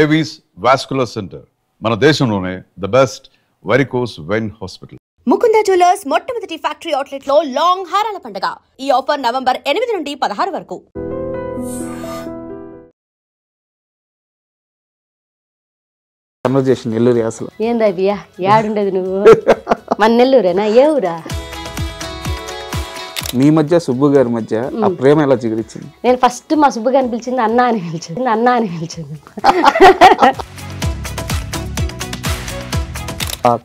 Avis vascular centre మన దేశంలోనే the best varicose vein hospital. Mukunda jewellers మొట్టమొదటి ఫ్యాక్టరీ అవుట్లెట్ లో లాంగ్ హారాల పండుగ. ఈ ఆఫర్ నవంబర్ 8 నుండి 16 వరకు. కన్వర్జేషన్ నెల్లూరు అసలు ఏందా బియ్యా యాడుండేది నువ్వు మన నెల్లూరేనా ఏ ఊరా? మీ మధ్య సుబ్బు గారి మధ్య ఆ ప్రేమ ఎలా చిగురించింది? నేను ఫస్ట్ మా సుబ్బు గారిని పిలిచింది అన్న అని పిలిచింది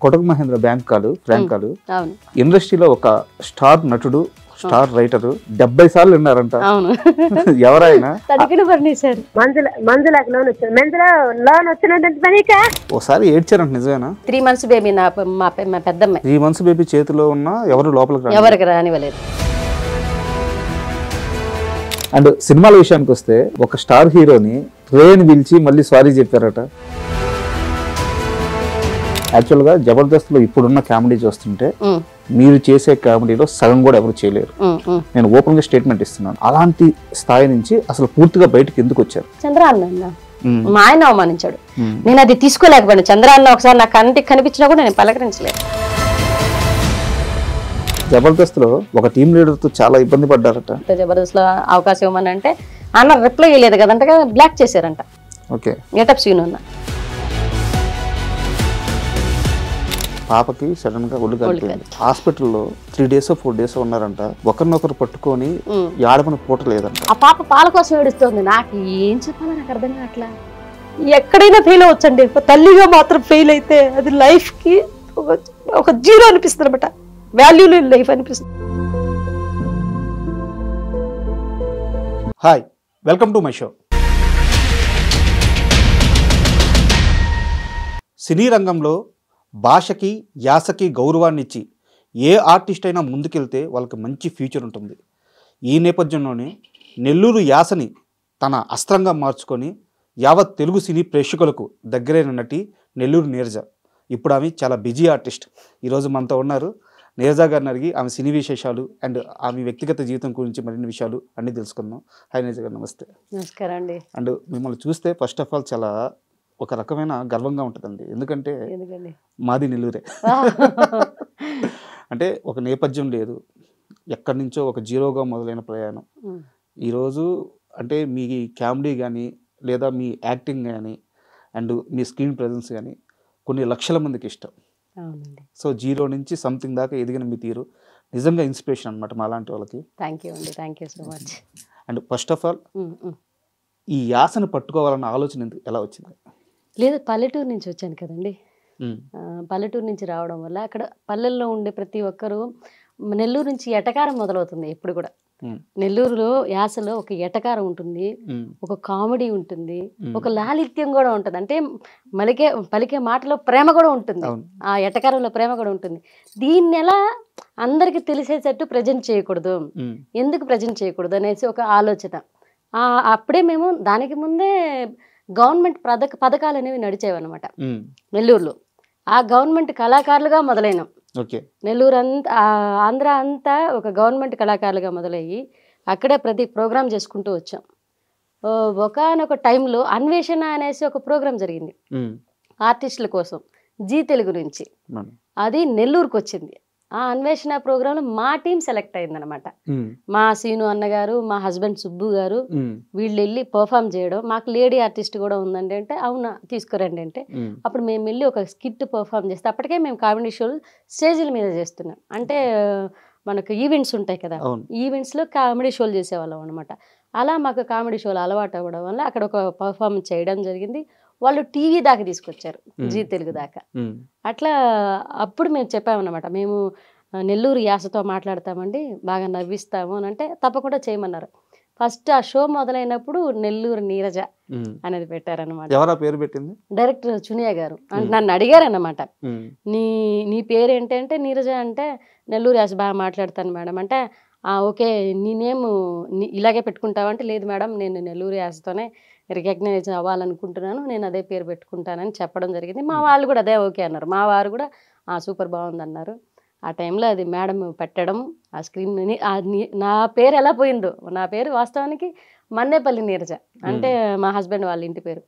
కొటక్ మహేంద్ర బ్యాంక్ కాలు ఫ్రాంక్ కాలు అవును ఇండస్ట్రీలో ఒక స్టార్ నటుడు స్టార్ రైటరు 70 సార్లు విన్నారంట. అవును ఎవరైనా ఒకసారి ఏడ్చారంట, నిజమేనా? 3 months బేబీ మా పెద్దమ్మాయి 3 months బేబీ చేతిలో ఉన్న ఎవరికి రానివ్వలేదు. అండ్ సినిమాల విషయానికి వస్తే ఒక స్టార్ హీరోని ట్రైన్ పిలిచి మళ్ళీ సారీ చెప్పారట. యాక్చువల్గా జబర్దస్త్ లో ఇప్పుడున్న కామెడీ చూస్తుంటే మీరు చేసే కామెడీలో సగం కూడా ఎవరు చేయలేరు. నేను ఓపెన్ గా స్టేట్మెంట్ ఇస్తున్నాను. అలాంటి స్థాయి నుంచి అసలు పూర్తిగా బయటకు ఎందుకు వచ్చారు? చంద్రాన్న మా ఆయన అవమానించాడు, నేను అది తీసుకోలేకపోయాను. చంద్రాన్న ఒకసారి నా కంటికి కనిపించినా కూడా నేను పలకరించలేదు. జబర్దస్త్ లో ఒక టీం లీడర్ తో చాలా ఇబ్బంది పడ్డారట. జబర్దస్త్ లో అవకాశం ఇవ్వమని అంటే అన్న రిప్లై ఇవ్వలేదు కదంటే బ్లాక్ చేశారంట. ఓకే, గెటప్ సీన్ ఉన్న పాపకి సడన్ గా ఒళ్ళు కలిపింది. హాస్పిటల్లో 3 days 4 days ఉన్నారంట. ఒకరినొకరు పట్టుకొని ఆడమని పూట లేదంట. ఆ పాప పాల కోసం ఏడుస్తుంది. నాకు ఏం చెప్పాలో నాకు అర్థం కావట్లా. ఎక్కడైనా ఫెయిల్ అవ్వచ్చండి, తల్లిగా మాత్రం ఫెయిల్ అయితే అది లైఫ్ కి ఒక జీరో అనిపిస్తుంది అనమాట. వాల్యూ లేని లైఫ్ అనిపిస్తుంది. Hi, welcome to my show. సినీ రంగంలో భాషకి యాసకి గౌరవాన్ని ఇచ్చి ఏ ఆర్టిస్ట్ అయినా ముందుకెళ్తే వాళ్ళకి మంచి ఫ్యూచర్ ఉంటుంది. ఈ నేపథ్యంలోనే నెల్లూరు యాసని తన అస్త్రంగా మార్చుకొని యావత్ తెలుగు సినీ ప్రేక్షకులకు దగ్గరైన నటి నెల్లూరు నీరజ. ఇప్పుడు ఆమె చాలా బిజీ ఆర్టిస్ట్. ఈరోజు మనతో ఉన్నారు. నీరజ గారిని అడిగి ఆమె సినీ విశేషాలు అండ్ ఆమె వ్యక్తిగత జీవితం గురించి మరిన్ని విషయాలు అన్నీ తెలుసుకుందాం. హాయ్ నీరజ గారు, నమస్తే. నమస్కారం అండి. అండ్ మిమ్మల్ని చూస్తే ఫస్ట్ ఆఫ్ ఆల్ చాలా ఒక రకమైన గర్వంగా ఉంటుందండి. ఎందుకంటే మాది నెల్లూరే. అంటే ఒక నేపథ్యం లేదు, ఎక్కడి నుంచో ఒక జీరోగా మొదలైన ప్రయాణం ఈరోజు అంటే మీ కామెడీ కానీ లేదా మీ యాక్టింగ్ కానీ అండ్ మీ స్క్రీన్ ప్రజెన్స్ కానీ కొన్ని లక్షల మందికి ఇష్టం. సో జీరో నుంచి సంథింగ్ దాకా ఎదిగిన మీ తీరు నిజంగా ఇన్స్పిరేషన్ అనమాట మా లాంటి వాళ్ళకి. థ్యాంక్ యూ అండి, thank you so much. And first of all ఈ యాసను పట్టుకోవాలన్న ఆలోచన ఎలా వచ్చింది? లేదు, పల్లెటూరు నుంచి వచ్చాను కదండి. పల్లెటూరు నుంచి రావడం వల్ల అక్కడ పల్లెల్లో ఉండే ప్రతి ఒక్కరూ నెల్లూరు నుంచి ఎటకారం మొదలవుతుంది. ఎప్పుడు కూడా నెల్లూరులో యాసలో ఒక ఎటకారం ఉంటుంది, ఒక కామెడీ ఉంటుంది, ఒక లాలిత్యం కూడా ఉంటుంది. అంటే పలికే మాటలో ప్రేమ కూడా ఉంటుంది, ఆ ఎటకారంలో ప్రేమ కూడా ఉంటుంది. దీన్ని ఎలా అందరికి తెలిసేటట్టు ప్రజెంట్ చేయకూడదు, ఎందుకు ప్రజెంట్ చేయకూడదు అనేసి ఒక ఆలోచన. అప్పుడే మేము దానికి ముందే గవర్నమెంట్ పథకాలు అనేవి నడిచేవన్నమాట నెల్లూరులో. ఆ గవర్నమెంట్ కళాకారులుగా మొదలైనాం. నెల్లూరు అంతా ఆంధ్ర అంతా ఒక గవర్నమెంట్ కళాకారులుగా మొదలయ్యి అక్కడే ప్రతి ప్రోగ్రాం చేసుకుంటూ వచ్చాం. ఒకనొక టైంలో అన్వేషణ అనేసి ఒక ప్రోగ్రాం జరిగింది ఆర్టిస్టుల కోసం, జీ తెలుగు నుంచి. అది నెల్లూరుకు వచ్చింది. ఆ అన్వేషణ ప్రోగ్రాంలో మా టీం సెలెక్ట్ అయిందనమాట. మా సీను అన్నగారు, మా హస్బెండ్ సుబ్బు గారు వీళ్ళు వెళ్ళి పర్ఫామ్ చేయడం. మాకు లేడీ ఆర్టిస్ట్ కూడా ఉందండి అంటే అవునా తీసుకురండి అంటే అప్పుడు మేము వెళ్ళి ఒక స్కిట్ పర్ఫామ్ చేస్తే అప్పటికే మేము కామెడీ షోలు స్టేజ్ల మీద చేస్తున్నాం. అంటే మనకు ఈవెంట్స్ ఉంటాయి కదా, ఈవెంట్స్లో కామెడీ షోలు చేసేవాళ్ళం అనమాట. అలా మాకు కామెడీ షోలు అలవాటు అవ్వడం వల్ల అక్కడ ఒక పర్ఫార్మెన్స్ చేయడం జరిగింది. వాళ్ళు టీవీ దాకా తీసుకొచ్చారు, జీ తెలుగు దాకా. అట్లా అప్పుడు మేము చెప్పామన్నమాట, మేము నెల్లూరు యాసతో మాట్లాడతామండి, బాగా నవ్విస్తాము అని అంటే తప్పకుండా చేయమన్నారు. ఫస్ట్ ఆ షో మొదలైనప్పుడు నెల్లూరు నీరజ అనేది పెట్టారనమాట. ఎవరు పేరు పెట్టింది? డైరెక్టర్ చునియా గారు. అంటే నన్ను అడిగారన్నమాట, నీ పేరు ఏంటంటే నీరజ అంటే నెల్లూరు యాస బాగా మాట్లాడతాను మేడం అంటే ఓకే నీ నేమ్ ఇలాగే పెట్టుకుంటావంటే లేదు మేడం నేను నెల్లూరు యాసతోనే రికగ్నైజ్ అవ్వాలనుకుంటున్నాను, నేను అదే పేరు పెట్టుకుంటానని చెప్పడం జరిగింది. మా వాళ్ళు కూడా అదే ఓకే అన్నారు. మా వారు కూడా సూపర్ బాగుంది అన్నారు. ఆ టైంలో అది మేడం పెట్టడం ఆ స్క్రీన్ నా పేరు ఎలా పోయిందో, నా పేరు వాస్తవానికి మన్నేపల్లి నీరజ అంటే మా హస్బెండ్ వాళ్ళ ఇంటి పేరు.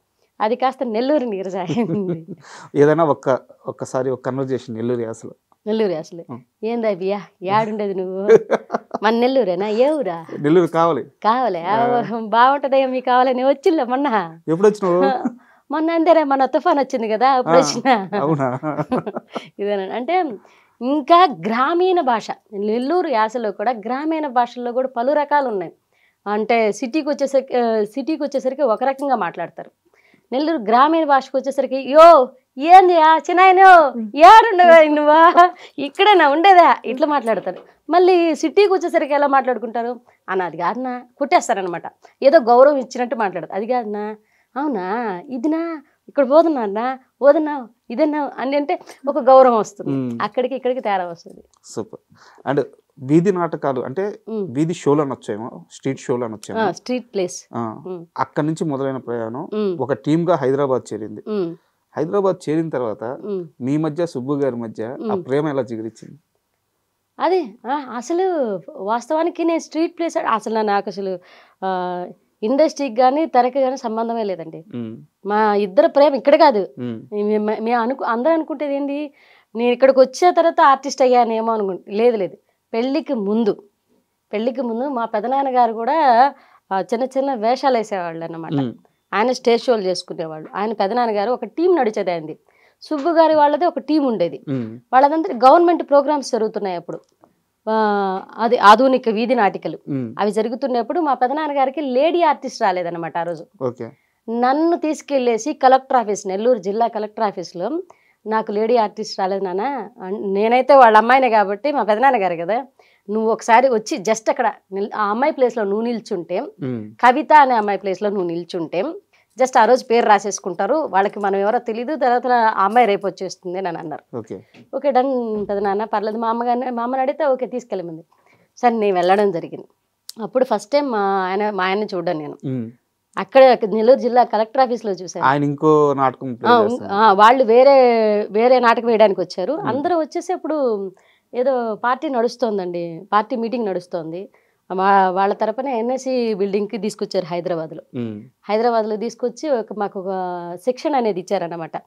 అది కాస్త నెల్లూరు నీరజ అయింది. ఏదైనా ఒక్కసారి ఒక కన్వర్జేషన్ నెల్లూరు యాసలో. నెల్లూరు అసలు ఏందా బియ్యా ఏడుండేది నువ్వు? మన నెల్లూరేనా? ఏ ఊరా? నెల్లూరు కావాలి. కావాలే బాగుంటదయ్యా మీకు కావాలని వచ్చిందా మొన్న? ఎప్పుడు వచ్చినావు? మొన్న అందరే మన తుఫాన్ వచ్చింది కదా అప్పుడు వచ్చిన. అవునా? ఇదేనండి. అంటే ఇంకా గ్రామీణ భాష నెల్లూరు యాసలో కూడా గ్రామీణ భాషల్లో కూడా పలు రకాలు ఉన్నాయి. అంటే సిటీకి వచ్చేసరికి ఒక రకంగా మాట్లాడతారు. నెల్లూరు గ్రామీణ భాషకు వచ్చేసరికి యో ఏంది చిన్నాయనో ఏడుండవా నువ్వా ఇక్కడేనా ఉండేదా ఇట్లా మాట్లాడతారు. మళ్ళీ సిటీకి వచ్చేసరికి ఎలా మాట్లాడుకుంటారు అన్న అది కాదన్నా కొట్టేస్తారనమాట. ఏదో గౌరవం ఇచ్చినట్టు మాట్లాడతారు. అది కాదన్నా అవునా ఇదినా ఇక్కడ పోతున్నా అన్నా పోదన్నా ఇదన్నా అని అంటే ఒక గౌరవం వస్తుంది. అక్కడికి ఇక్కడికి తేడా వస్తుంది. సూపర్. అండ్ వీధి నాటకాలు అంటే వీధి షోలు అనొచ్చేమో, స్ట్రీట్ షోలు అనొచ్చేమో, స్ట్రీట్ ప్లేస్. అక్కడి నుంచి మొదలైన ప్రయాణం ఒక టీమ్ గా హైదరాబాద్ చేరింది. హైదరాబాద్ చేరిన తర్వాత మీ మధ్య సుబ్బు గారి మధ్య ఆ ప్రేమ ఎలా చిగురించింది? అదే అసలు వాస్తవానికి నేను స్ట్రీట్ ప్లేస్ అసలు నాకు అసలు ఇండస్ట్రీకి కానీ తెరకి కానీ సంబంధమే లేదండి. మా ఇద్దరు ప్రేమ ఇక్కడ కాదు. మేము అందరూ అనుకుంటేది ఏంటి నేను ఇక్కడికి వచ్చే తర్వాత ఆర్టిస్ట్ అయ్యానేమో అనుకుంటే లేదు. పెళ్ళికి ముందు మా పెదనాన్నగారు కూడా చిన్న చిన్న వేషాలు వేసేవాళ్ళు అన్నమాట. ఆయన స్టేజ్ షోలు చేసుకునేవాళ్ళు. ఆయన పెదనాన్నగారు ఒక టీం నడిచేది ఆయనది. సుబ్బు గారి వాళ్ళది ఒక టీం ఉండేది. వాళ్ళదంతా గవర్నమెంట్ ప్రోగ్రామ్స్ జరుగుతున్నాయి అప్పుడు. అది ఆధునిక వీధి నాటికలు అవి జరుగుతున్నప్పుడు మా పెదనాన్నగారికి లేడీ ఆర్టిస్ట్ రాలేదన్నమాట ఆ రోజు. నన్ను తీసుకెళ్ళేసి కలెక్టర్ ఆఫీస్ నెల్లూరు జిల్లా కలెక్టర్ ఆఫీస్లో నాకు లేడీ ఆర్టిస్ట్ రాలేదు నాన్న, నేనైతే వాళ్ళ అమ్మాయినే కాబట్టి మా పెదనాన్నగారు కదా, నువ్వు ఒకసారి వచ్చి జస్ట్ అక్కడ ఆ అమ్మాయి ప్లేస్లో నువ్వు నిల్చుంటే, కవిత అనే అమ్మాయి ప్లేస్లో నువ్వు నిల్చుంటే జస్ట్ ఆ రోజు పేరు రాసేసుకుంటారు, వాళ్ళకి మనం ఎవరో తెలీదు, తర్వాత ఆ అమ్మాయి రేపు వచ్చేస్తుంది అని అన్నారు. ఓకే డన్ పెదనాన్న పర్లేదు. మా అమ్మని అడిగితే ఓకే తీసుకెళ్ళమంది. సరే నేను వెళ్ళడం జరిగింది. అప్పుడు ఫస్ట్ టైం మా ఆయన్ని చూడ్డాను నేను అక్కడ నెల్లూరు జిల్లా కలెక్టర్ ఆఫీస్లో చూసాను. ఆయన ఇంకో నాటకం వాళ్ళు వేరే నాటకం వేయడానికి వచ్చారు. అందరూ వచ్చేసి అప్పుడు ఏదో పార్టీ నడుస్తోందండి, పార్టీ మీటింగ్ నడుస్తోంది. వాళ్ళ తరపున ఎన్ఎస్సి బిల్డింగ్కి తీసుకొచ్చారు హైదరాబాద్లో తీసుకొచ్చి మాకు ఒక సెక్షన్ అనేది ఇచ్చారన్నమాట.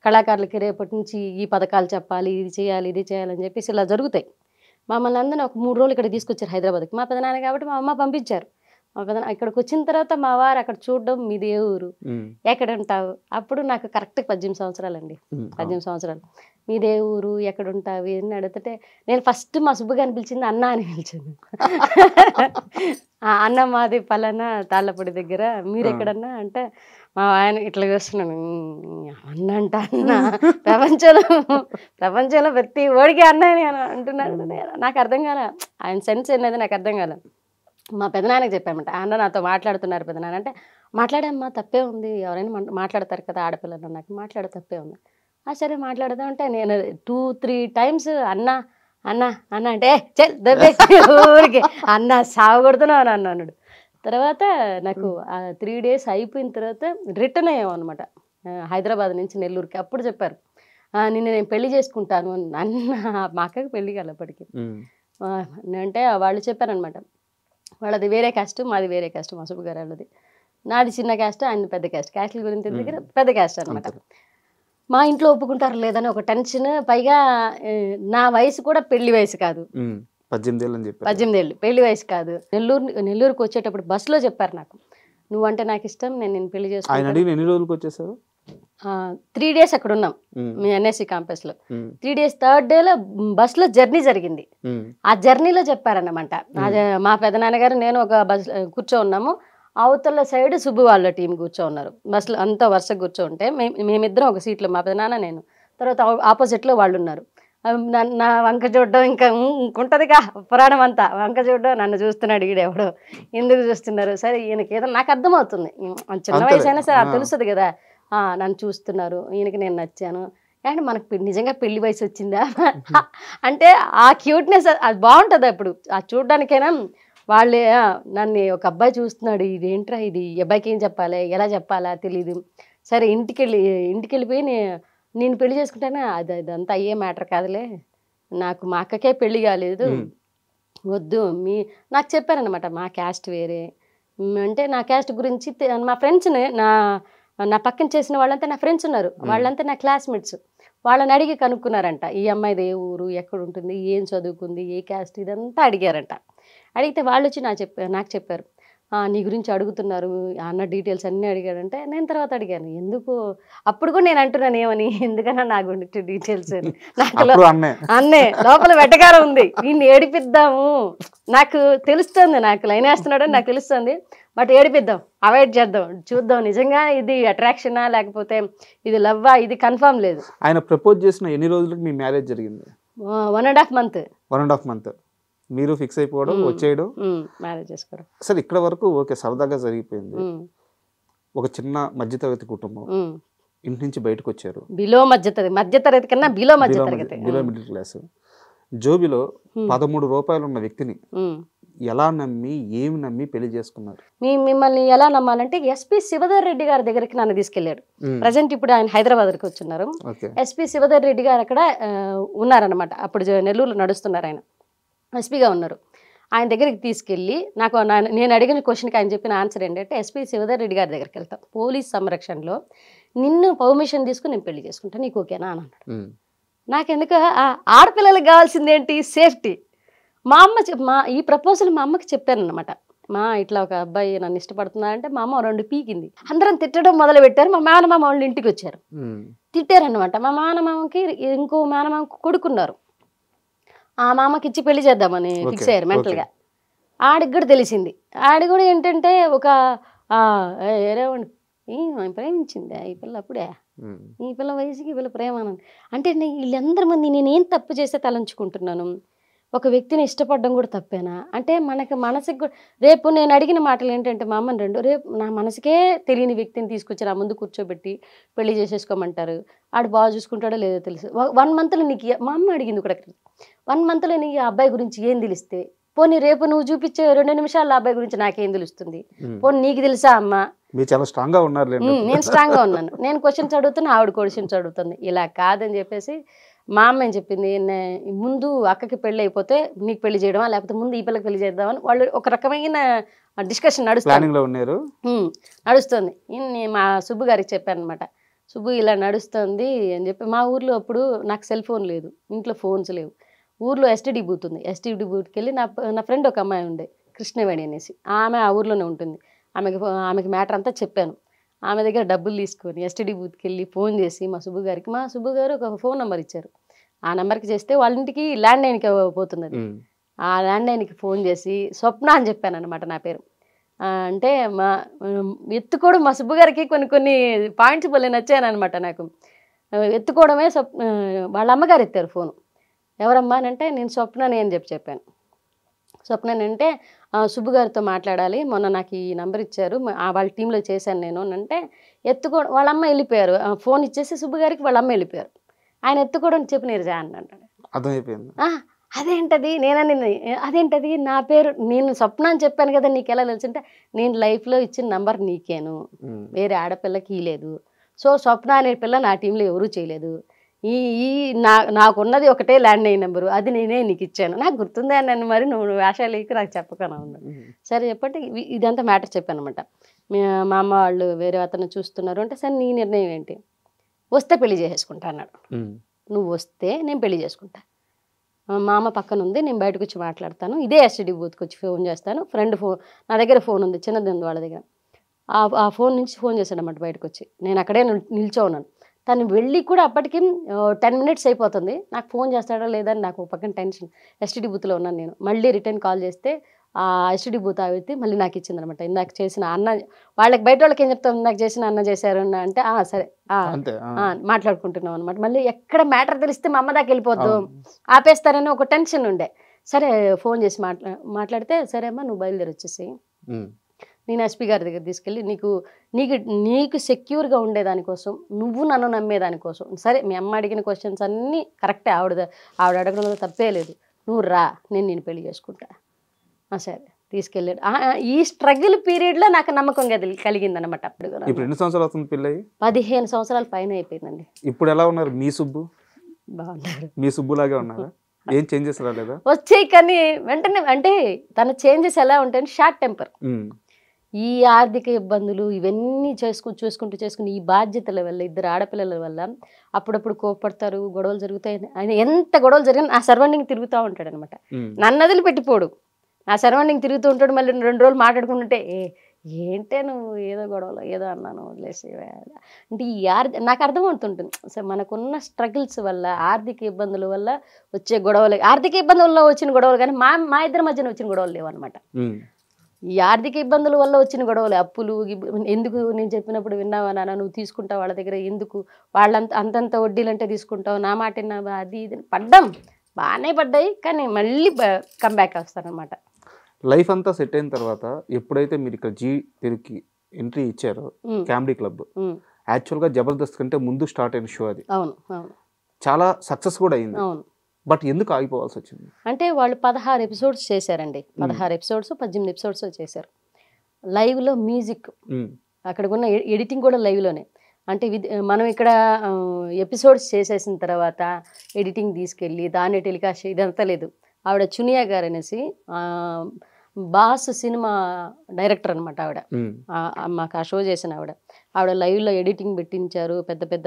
కళాకారులకి రేపటి నుంచి ఈ పథకాలు చెప్పాలి, ఇది చేయాలని చెప్పేసి ఇలా జరుగుతాయి. మమ్మల్ని అందరినీ ఒక 3 రోజులు ఇక్కడ తీసుకొచ్చారు హైదరాబాద్కి. మా పెదనాన్న కాబట్టి మా అమ్మ పంపించారు. ఇక్కడికి వచ్చిన తర్వాత మా వారు అక్కడ చూడడం మీది ఏ ఊరు ఎక్కడ ఉంటావు, అప్పుడు నాకు కరెక్ట్ 18 సంవత్సరాలండి. 18 సంవత్సరాలు. మీదే ఊరు ఎక్కడ ఉంటావు అని అడిగితే నేను ఫస్ట్ మా సుబ్బుగా అనిపించింది అన్న అని పిలిచాను. అన్న మాది పలానా తాళ్ళపొడి దగ్గర, మీరు ఎక్కడన్నా అంటే మా ఆయన ఇట్లా చూస్తున్నాను, అన్న అంట అన్న ప్రపంచంలో ప్రతి ఓడికి అన్న అని అంటున్నాను. నాకు అర్థం కాలే ఆయన సెన్స్ అనేది, నాకు అర్థం కాలే. మా పెదనాన్నకి చెప్పామంట, అన్న నాతో మాట్లాడుతున్నారు పెదనాన్న అంటే, మాట్లాడమ్మా తప్పే ఉంది, ఎవరైనా మాట్లాడతారు కదా ఆడపిల్లలు, నాకు మాట్లాడే తప్పే ఉంది. సరే మాట్లాడదాం అంటే నేను 2-3 టైమ్స్ అన్న అన్న అన్న అంటే చెల్ ఊరికి అన్న సాగొడుతున్నావు అని అన్నాడు. తర్వాత నాకు 3 days అయిపోయిన తర్వాత రిటర్న్ అయ్యామన్నమాట హైదరాబాద్ నుంచి నెల్లూరుకి. అప్పుడు చెప్పారు నేను పెళ్లి చేసుకుంటాను అన్న. మా అక్కకి పెళ్లి కాలేపటికి అంటే వాళ్ళు చెప్పారనమాట, వాళ్ళది వేరే క్యాస్ట్, మాది వేరే క్యాస్ట్. మా సుబ్బు గారు వాళ్ళది, నాది చిన్న క్యాస్ట్, ఆయన పెద్ద క్యాస్ట్. క్యాస్ట్ల గురించి దగ్గర పెద్ద క్యాస్ట్ అనమాట. మా ఇంట్లో ఒప్పుకుంటారు లేదని ఒక టెన్షన్. పైగా నా వయసు కూడా పెళ్లి వయసు కాదు, 18 ఏళ్ళు పెళ్లి వయసు కాదు. నెల్లూరుకి వచ్చేటప్పుడు బస్సులో చెప్పారు నాకు, నువ్వంటే నాకు ఇష్టం, నేను పెళ్లి చేసుకుంటాను. ఎన్ని రోజులకు వచ్చేసారు? 3 days అక్కడ ఉన్నాం మీ ఎన్ఎస్సి క్యాంపస్ లో. 3 days 3rd dayలో బస్ లో జర్నీ జరిగింది. ఆ జర్నీలో చెప్పారన్నమాట, మా పెదనాన్నగారు నేను ఒక బస్ కూర్చో ఉన్నాము, అవతల సైడ్ సుబ్బు వాళ్ళ టీం కూర్చో ఉన్నారు. బస్సులో అంతా వరుసగా కూర్చో ఉంటే మేమిద్దరం ఒక సీట్లో, మా పెదనాన్న నేను, తర్వాత ఆపోజిట్లో వాళ్ళు ఉన్నారు. నా వంక చూడడం ఇంకా ఇంకుంటుందిగా పురాణం అంతా, వంక చూడడం, నన్ను చూస్తున్నాడు ఈడెవడో, ఎందుకు చూస్తున్నారు, సరే ఈయనకి ఏదో నాకు అర్థమవుతుంది, చిన్న వయసు అయినా సరే అది తెలుస్తుంది కదా, నన్ను చూస్తున్నారు, ఈయనకి నేను నచ్చాను అంటే మనకు నిజంగా పెళ్లి వయసు వచ్చిందా అంటే ఆ క్యూట్నెస్ అది బాగుంటుంది. అప్పుడు ఆ చూడడానికైనా వాళ్ళే నన్ను ఒక అబ్బాయి చూస్తున్నాడు, ఇదేంట్రా ఇది, ఈ అబ్బాయికి ఏం చెప్పాలి, ఎలా చెప్పాలా తెలీదు. సరే ఇంటికి వెళ్ళిపోయి నేను పెళ్లి చేసుకుంటానా, అదంతా అయ్యే మ్యాటర్ కాదులే, నాకు మా అక్కకే పెళ్లి కాలేదు, వద్దు నాకు చెప్పారనమాట. మా క్యాస్ట్ వేరే అంటే నా క్యాస్ట్ గురించి మా ఫ్రెండ్స్ని నా పక్కన చేసిన వాళ్ళంతా నా ఫ్రెండ్స్ ఉన్నారు, వాళ్ళంతా నా క్లాస్మేట్స్. వాళ్ళని అడిగి కనుక్కున్నారంట, ఈ అమ్మాయిది ఏ ఊరు, ఎక్కడ ఉంటుంది, ఏం చదువుకుంది, ఏ క్యాస్ట్, ఇదంతా అడిగారంట. అడిగితే వాళ్ళు వచ్చి నాకు చెప్పారు, నీ గురించి అడుగుతున్నారు అన్న డీటెయిల్స్ అన్నీ అడిగాడంటే. నేను తర్వాత అడిగాను, ఎందుకు అప్పుడు కూడా నేను అంటున్నాను ఏమని, ఎందుకన్నా నా గురించి డీటెయిల్స్ నాకు అన్నే లోపల వెటకారం ఉంది, వీడిని ఏడిపిద్దాము, నాకు తెలుస్తుంది, నాకు లైన్ వేస్తున్నాడని నాకు తెలుస్తుంది, బట్ ఏడిపిద్దాం, అవాయిడ్ చేద్దాం, చూద్దాం నిజంగా ఇది అట్రాక్షనా లేకపోతే ఇది లవ్వా, ఇది కన్ఫర్మ్ లేదు. ఆయన ప్రపోజ్ చేసిన ఎన్ని రోజులకు మీ మ్యారేజ్ జరిగింది? 1.5 month. 1.5 month మీరు ఫిక్స్ అయిపోవడం, వచ్చేయడం, మ్యారేజ్ చేసుకోవడం. అసలు ఇక్కడ వరకు ఓకే, సరదాగా జరిగిపోయింది. ఒక చిన్న మధ్యతరగతి కుటుంబం, ఇంటి నుంచి బయటకు వచ్చారు, బిలో మధ్యతరగతి కన్నా బిలో మధ్యతరగతి, బిలో మిడిల్ క్లాస్. జోబిలో 13 రూపాయలు ఉన్న వ్యక్తిని ఎలా నమ్మి, ఏమి నమ్మి పెళ్లి చేసుకున్నారు? మిమ్మల్ని ఎలా నమ్మాలంటే ఎస్పీ శివధర్ రెడ్డి గారి దగ్గరికి నన్ను తీసుకెళ్లాడు. ప్రజెంట్ ఇప్పుడు ఆయన హైదరాబాద్కి వచ్చున్నారు. ఎస్పీ శివధర్ రెడ్డి గారు అక్కడ ఉన్నారనమాట. అప్పుడు నెల్లూరులో నడుస్తున్నారు, ఆయన ఎస్పీగా ఉన్నారు. ఆయన దగ్గరికి తీసుకెళ్ళి నేను అడిగిన క్వశ్చన్కి ఆయన చెప్పిన ఆన్సర్ ఏంటంటే, ఎస్పీ శివధర్ రెడ్డి గారి దగ్గరికి వెళ్తాం, పోలీస్ సంరక్షణలో నిన్ను పర్మిషన్ తీసుకుని నేను పెళ్లి చేసుకుంటాను, నీకు ఓకేనా అని అన్నాడు. నాకెందుకు, ఆడపిల్లలకు కావాల్సింది ఏంటి, సేఫ్టీ. ఈ ప్రపోజల్ మా అమ్మకి చెప్పాను అనమాట. ఇట్లా ఒక అబ్బాయి నన్ను ఇష్టపడుతున్నా అంటే మా అమ్మ 2 పీకింది. అందరం తిట్టడం మొదలు పెట్టారు. మా మేనమామ వాళ్ళు ఇంటికి వచ్చారు, తిట్టారనమాట. మా మేనమామకి ఇంకో మేనమామకు కొడుకున్నారు. ఆ మామకి ఇచ్చి పెళ్లి చేద్దామని ఫిక్స్ అయ్యారు మెంటల్గా. ఆడికి కూడా తెలిసింది. ఆడి కూడా ఏంటంటే ఒక ప్రేమించింది ఈ పిల్ల, అప్పుడే ఈ పిల్ల వయసుకి ఈ పిల్ల ప్రేమ అంటే వీళ్ళందరి మంది నేనేం తప్పు చేస్తే తలంచుకుంటున్నాను. ఒక వ్యక్తిని ఇష్టపడడం కూడా తప్పేనా అంటే మనసుకి కూడా. రేపు నేను అడిగిన మాటలు ఏంటంటే, మా అమ్మని రేపు నా మనసుకే తెలియని వ్యక్తిని తీసుకొచ్చి నా ముందు కూర్చోబెట్టి పెళ్లి చేసేసుకోమంటారు. ఆడు బాగా చూసుకుంటాడో లేదో తెలుసు. 1 monthలో నీకు, మా అమ్మ అడిగింది కూడా, 1 monthలో నీకు ఆ అబ్బాయి గురించి ఏం తెలిస్తే, పోనీ రేపు నువ్వు చూపించే 2 నిమిషాల అబ్బాయి గురించి నాకేం తెలుస్తుంది, పోనీ నీకు తెలుసా అమ్మ? మీరు చాలా స్ట్రాంగ్గా ఉన్నారు. నేను స్ట్రాంగ్గా ఉన్నాను, నేను క్వశ్చన్స్ అడుగుతున్నా, ఆవిడ క్వశ్చన్స్ అడుగుతుంది. ఇలా కాదని చెప్పేసి మా అమ్మ ఏం చెప్పింది, ముందు అక్కకి పెళ్ళి అయిపోతే నీకు పెళ్లి చేయడమా, లేకపోతే ముందు ఈ పిల్లకి పెళ్లి చేద్దామని వాళ్ళు ఒక రకమైన డిస్కషన్ నడుస్తుంది. మా సుబ్బు గారికి చెప్పాను అనమాట, సుబ్బు ఇలా నడుస్తుంది అని చెప్పి. మా ఊర్లో అప్పుడు నాకు సెల్ ఫోన్ లేదు, ఇంట్లో ఫోన్స్ లేవు. ఊర్లో ఎస్టీడీ బూత్ ఉంది. ఎస్టీడీ బూత్కి వెళ్ళి నా ఫ్రెండ్ ఒక అమ్మాయి ఉండే, కృష్ణవేణి అనేసి, ఆమె ఆ ఊర్లోనే ఉంటుంది. ఆమెకి మ్యాటర్ అంతా చెప్పాను. ఆమె దగ్గర డబ్బులు తీసుకొని ఎస్టీడీ బూత్కి వెళ్ళి ఫోన్ చేసి మా సుబ్బు గారు ఒక ఫోన్ నెంబర్ ఇచ్చారు. ఆ నెంబర్కి చేస్తే వాళ్ళ ఇంటికి ల్యాండ్ లైన్కి పోతుంది. ఆ ల్యాండ్ లైన్కి ఫోన్ చేసి స్వప్న అని చెప్పాను అనమాట నా పేరు. అంటే ఎత్తుకోవడం మా సుబ్బు గారికి కొన్ని పాయింట్స్ భలే నచ్చాయనమాట నాకు. ఎత్తుకోవడమే వాళ్ళ అమ్మగారు ఎత్తారు ఫోను. ఎవరమ్మా అని అంటే, నేను స్వప్నని అని చెప్పాను. స్వప్నని అంటే, సుబ్బు గారితో మాట్లాడాలి, మొన్న నాకు ఈ నెంబర్ ఇచ్చారు, వాళ్ళ టీంలో చేశాను నేను అని అంటే, వాళ్ళ అమ్మ వెళ్ళిపోయారు. ఫోన్ ఇచ్చేసి సుబ్బు గారికి వాళ్ళ అమ్మ వెళ్ళిపోయారు. ఆయన ఎత్తుకోవడం చెప్పి నేను రా అన్నాడు. అర్థమైపోయింది. అదేంటది అదేంటది నా పేరు, నేను స్వప్న అని చెప్పాను కదా, నీకు ఎలా తెలుసు అంటే, నేను లైఫ్లో ఇచ్చిన నంబర్ నీకేను, వేరే ఆడపిల్లకి లేదు. సో స్వప్న అనే పిల్ల నా టీంలో ఎవరూ చేయలేదు. నాకున్నది ఒకటే ల్యాండ్ లైన్ నెంబరు, అది నేనే నీకు ఇచ్చాను, నాకు గుర్తుందే నన్ను, మరి నువ్వు వేషాలేకి నాకు చెప్పకనా ఉన్నాడు. సరే చెప్పంటే ఇదంతా మ్యాటర్ చెప్పాను అనమాట. మా అమ్మ వాళ్ళు వేరే అతను చూస్తున్నారు అంటే, సరే నీ నిర్ణయం ఏంటి? వస్తే పెళ్లి చేసేసుకుంటా అన్నాడు. నువ్వు వస్తే నేను పెళ్లి చేసుకుంటా, మా అమ్మ పక్కన ఉంది, నేను బయటకు వచ్చి మాట్లాడతాను, ఇదే ఎస్టీడీ బూత్కి వచ్చి ఫోన్ చేస్తాను, ఫ్రెండ్ ఫోన్ నా దగ్గర ఫోన్ ఉంది, చిన్నది ఉంది వాళ్ళ దగ్గర. ఆ ఫోన్ నుంచి ఫోన్ చేశాడు అన్నమాట బయటకు వచ్చి. నేను అక్కడే నిల్చో ఉన్నాను. తను వెళ్ళి కూడా అప్పటికి 10 minutes అయిపోతుంది. నాకు ఫోన్ చేస్తాడో లేదని నాకు పక్కన టెన్షన్. ఎస్టీడీ బూత్లో ఉన్నాను నేను. మళ్ళీ రిటర్న్ కాల్ చేస్తే ఆ ఎస్టీడీ బూత్ ఆవితే మళ్ళీ నాకు ఇచ్చిందనమాట. ఇందాక చేసిన అన్న వాళ్ళకి, బయట వాళ్ళకి ఏం చెప్తాం, ఇందాక చేసిన అన్న చేశారు అంటే సరే మాట్లాడుకుంటున్నాం అనమాట. మళ్ళీ ఎక్కడ మ్యాటర్ తెలిస్తే మా అమ్మ దాకా వెళ్ళిపోద్దు, ఆపేస్తారని ఒక టెన్షన్ ఉండే. సరే ఫోన్ చేసి మాట్లాడితే, సరే అమ్మా నువ్వు బయలుదేరి వచ్చేసి నేను ఎస్పీ గారి దగ్గర తీసుకెళ్ళి నీకు సెక్యూర్గా ఉండేదానికోసం, నువ్వు నన్ను నమ్మేదానికోసం, సరే మీ అమ్మ అడిగిన క్వశ్చన్స్ అన్నీ కరెక్టే, ఆవిడ అడగడంలో తప్పే లేదు, నువ్వు రా, నేను పెళ్లి చేసుకుంటా. సరే తీసుకెళ్ళాడు. ఈ స్ట్రగుల్ పీరియడ్లో నాకు నమ్మకం కలిగిందనమాట. అప్పుడు ఇప్పుడు ఎన్ని సంవత్సరాలు అవుతుంది పెళ్ళి? 15 సంవత్సరాల పైన అయిపోయిందండి. ఇప్పుడు ఎలా ఉన్నారు మీ సుబ్బు? బాగున్నారు. మీ సుబ్బులాగే ఉన్నారా? ఏం చేంజెస్ రాలేదా? వచ్చాయి, కానీ వెంటనే అంటే తన చేంజెస్ ఎలా ఉంటాయని, షార్ట్ టెంపర్. ఈ ఆర్థిక ఇబ్బందులు ఇవన్నీ చూసుకుంటూ ఈ బాధ్యతల వల్ల ఇద్దరు ఆడపిల్లల వల్ల అప్పుడప్పుడు కోపడతారు, గొడవలు జరుగుతాయి. ఆయన ఎంత గొడవలు జరిగినా నా సర్వెండింగ్ తిరుగుతూ ఉంటాడు అనమాట. నన్ను వదిలిపెట్టిపోడు, నా సర్వెండింగ్ తిరుగుతూ ఉంటాడు. మళ్ళీ 2 రోజులు మాట్లాడుకుంటుంటే ఏంటే నువ్వు ఏదో గొడవలో ఏదో అన్నాను వదిలేసి అంటే ఈ నాకు అర్థమవుతుంటుంది సార్, మనకున్న స్ట్రగుల్స్ వల్ల ఆర్థిక ఇబ్బందుల వల్ల వచ్చే గొడవలు, ఆర్థిక ఇబ్బందుల వచ్చిన గొడవలు కానీ మా ఇద్దరి మధ్యన వచ్చిన గొడవలు లేవు అనమాట. ఈ ఆర్థిక ఇబ్బందుల వల్ల వచ్చిన గొడవలు, అప్పులు ఎందుకు నేను చెప్పినప్పుడు విన్నావా నాన్న, నువ్వు తీసుకుంటావు వాళ్ళ దగ్గర, ఎందుకు అంతంత వడ్డీలంటే తీసుకుంటావు, నా మాట విన్నావా, అది ఇది పడ్డాం, బాగానే పడ్డాయి. కానీ మళ్ళీ కంబ్యాక్ వస్తానమాట. లైఫ్ అంతా సెట్ అయిన తర్వాత ఎప్పుడైతే మీరు ఇక్కడ జీ తెలుగుకి ఎంట్రీ ఇచ్చారో కామెడీ క్లబ్, యాక్చువల్గా జబర్దస్త్ కంటే ముందు స్టార్ట్ అయిన షో అది. అవును అవును, చాలా సక్సెస్ కూడా అయింది. అవును. బట్ ఎందుకు ఆగిపోవాల్సి వచ్చింది అంటే వాళ్ళు 16 ఎపిసోడ్స్ చేశారండి. 18 ఎపిసోడ్స్ చేశారు. లైవ్లో మ్యూజిక్, అక్కడ ఉన్న ఎడిటింగ్ కూడా లైవ్లోనే. అంటే మనం ఇక్కడ ఎపిసోడ్స్ చేసేసిన తర్వాత ఎడిటింగ్ తీసుకెళ్ళి దాన్ని టెలికాస్ట్ ఇదంతా లేదు. ఆవిడ చునియా గారు అనేసి బాస్ సినిమా డైరెక్టర్ అనమాట ఆవిడ. మాకు ఆ షో చేసిన ఆవిడ లైవ్లో ఎడిటింగ్ పెట్టించారు. పెద్ద పెద్ద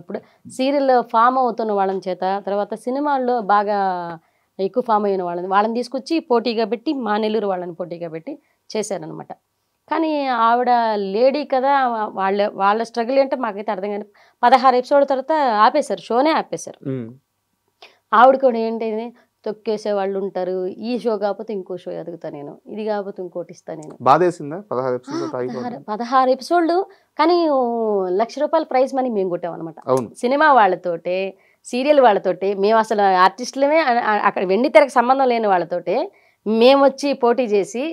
ఇప్పుడు సీరియల్లో ఫామ్ అవుతున్న వాళ్ళని చేత, తర్వాత సినిమాల్లో బాగా ఎక్కువ ఫామ్ అయిన వాళ్ళని తీసుకొచ్చి పోటీగా పెట్టి, మా నెల్లూరు వాళ్ళని పోటీగా పెట్టి చేశారనమాట. కానీ ఆవిడ లేడీ కదా, వాళ్ళ స్ట్రగుల్ ఏంటో మాకైతే అర్థం కానీ 16 ఎపిసోడ్ తర్వాత ఆపేశారు, షోనే ఆపేశారు. ఆవిడ కూడా ఏంటి తొక్కేసే వాళ్ళు ఉంటారు, ఈ షో కాకపోతే ఇంకో షో ఎదుగుతా నేను, ఇది కాకపోతే ఇంకోటి ఇస్తా నేను. బాధేసిందా 16 ఎపిసోడ్లు? కానీ ₹1,00,000 ప్రైజ్ మనీ మేము కొట్టాం అనమాట. సినిమా వాళ్ళతోటే, సీరియల్ వాళ్ళతోటే, మేము అసలు ఆర్టిస్టులమే అక్కడ వెండి తెరకు సంబంధం లేని వాళ్ళతోటే మేము వచ్చి పోటీ చేసి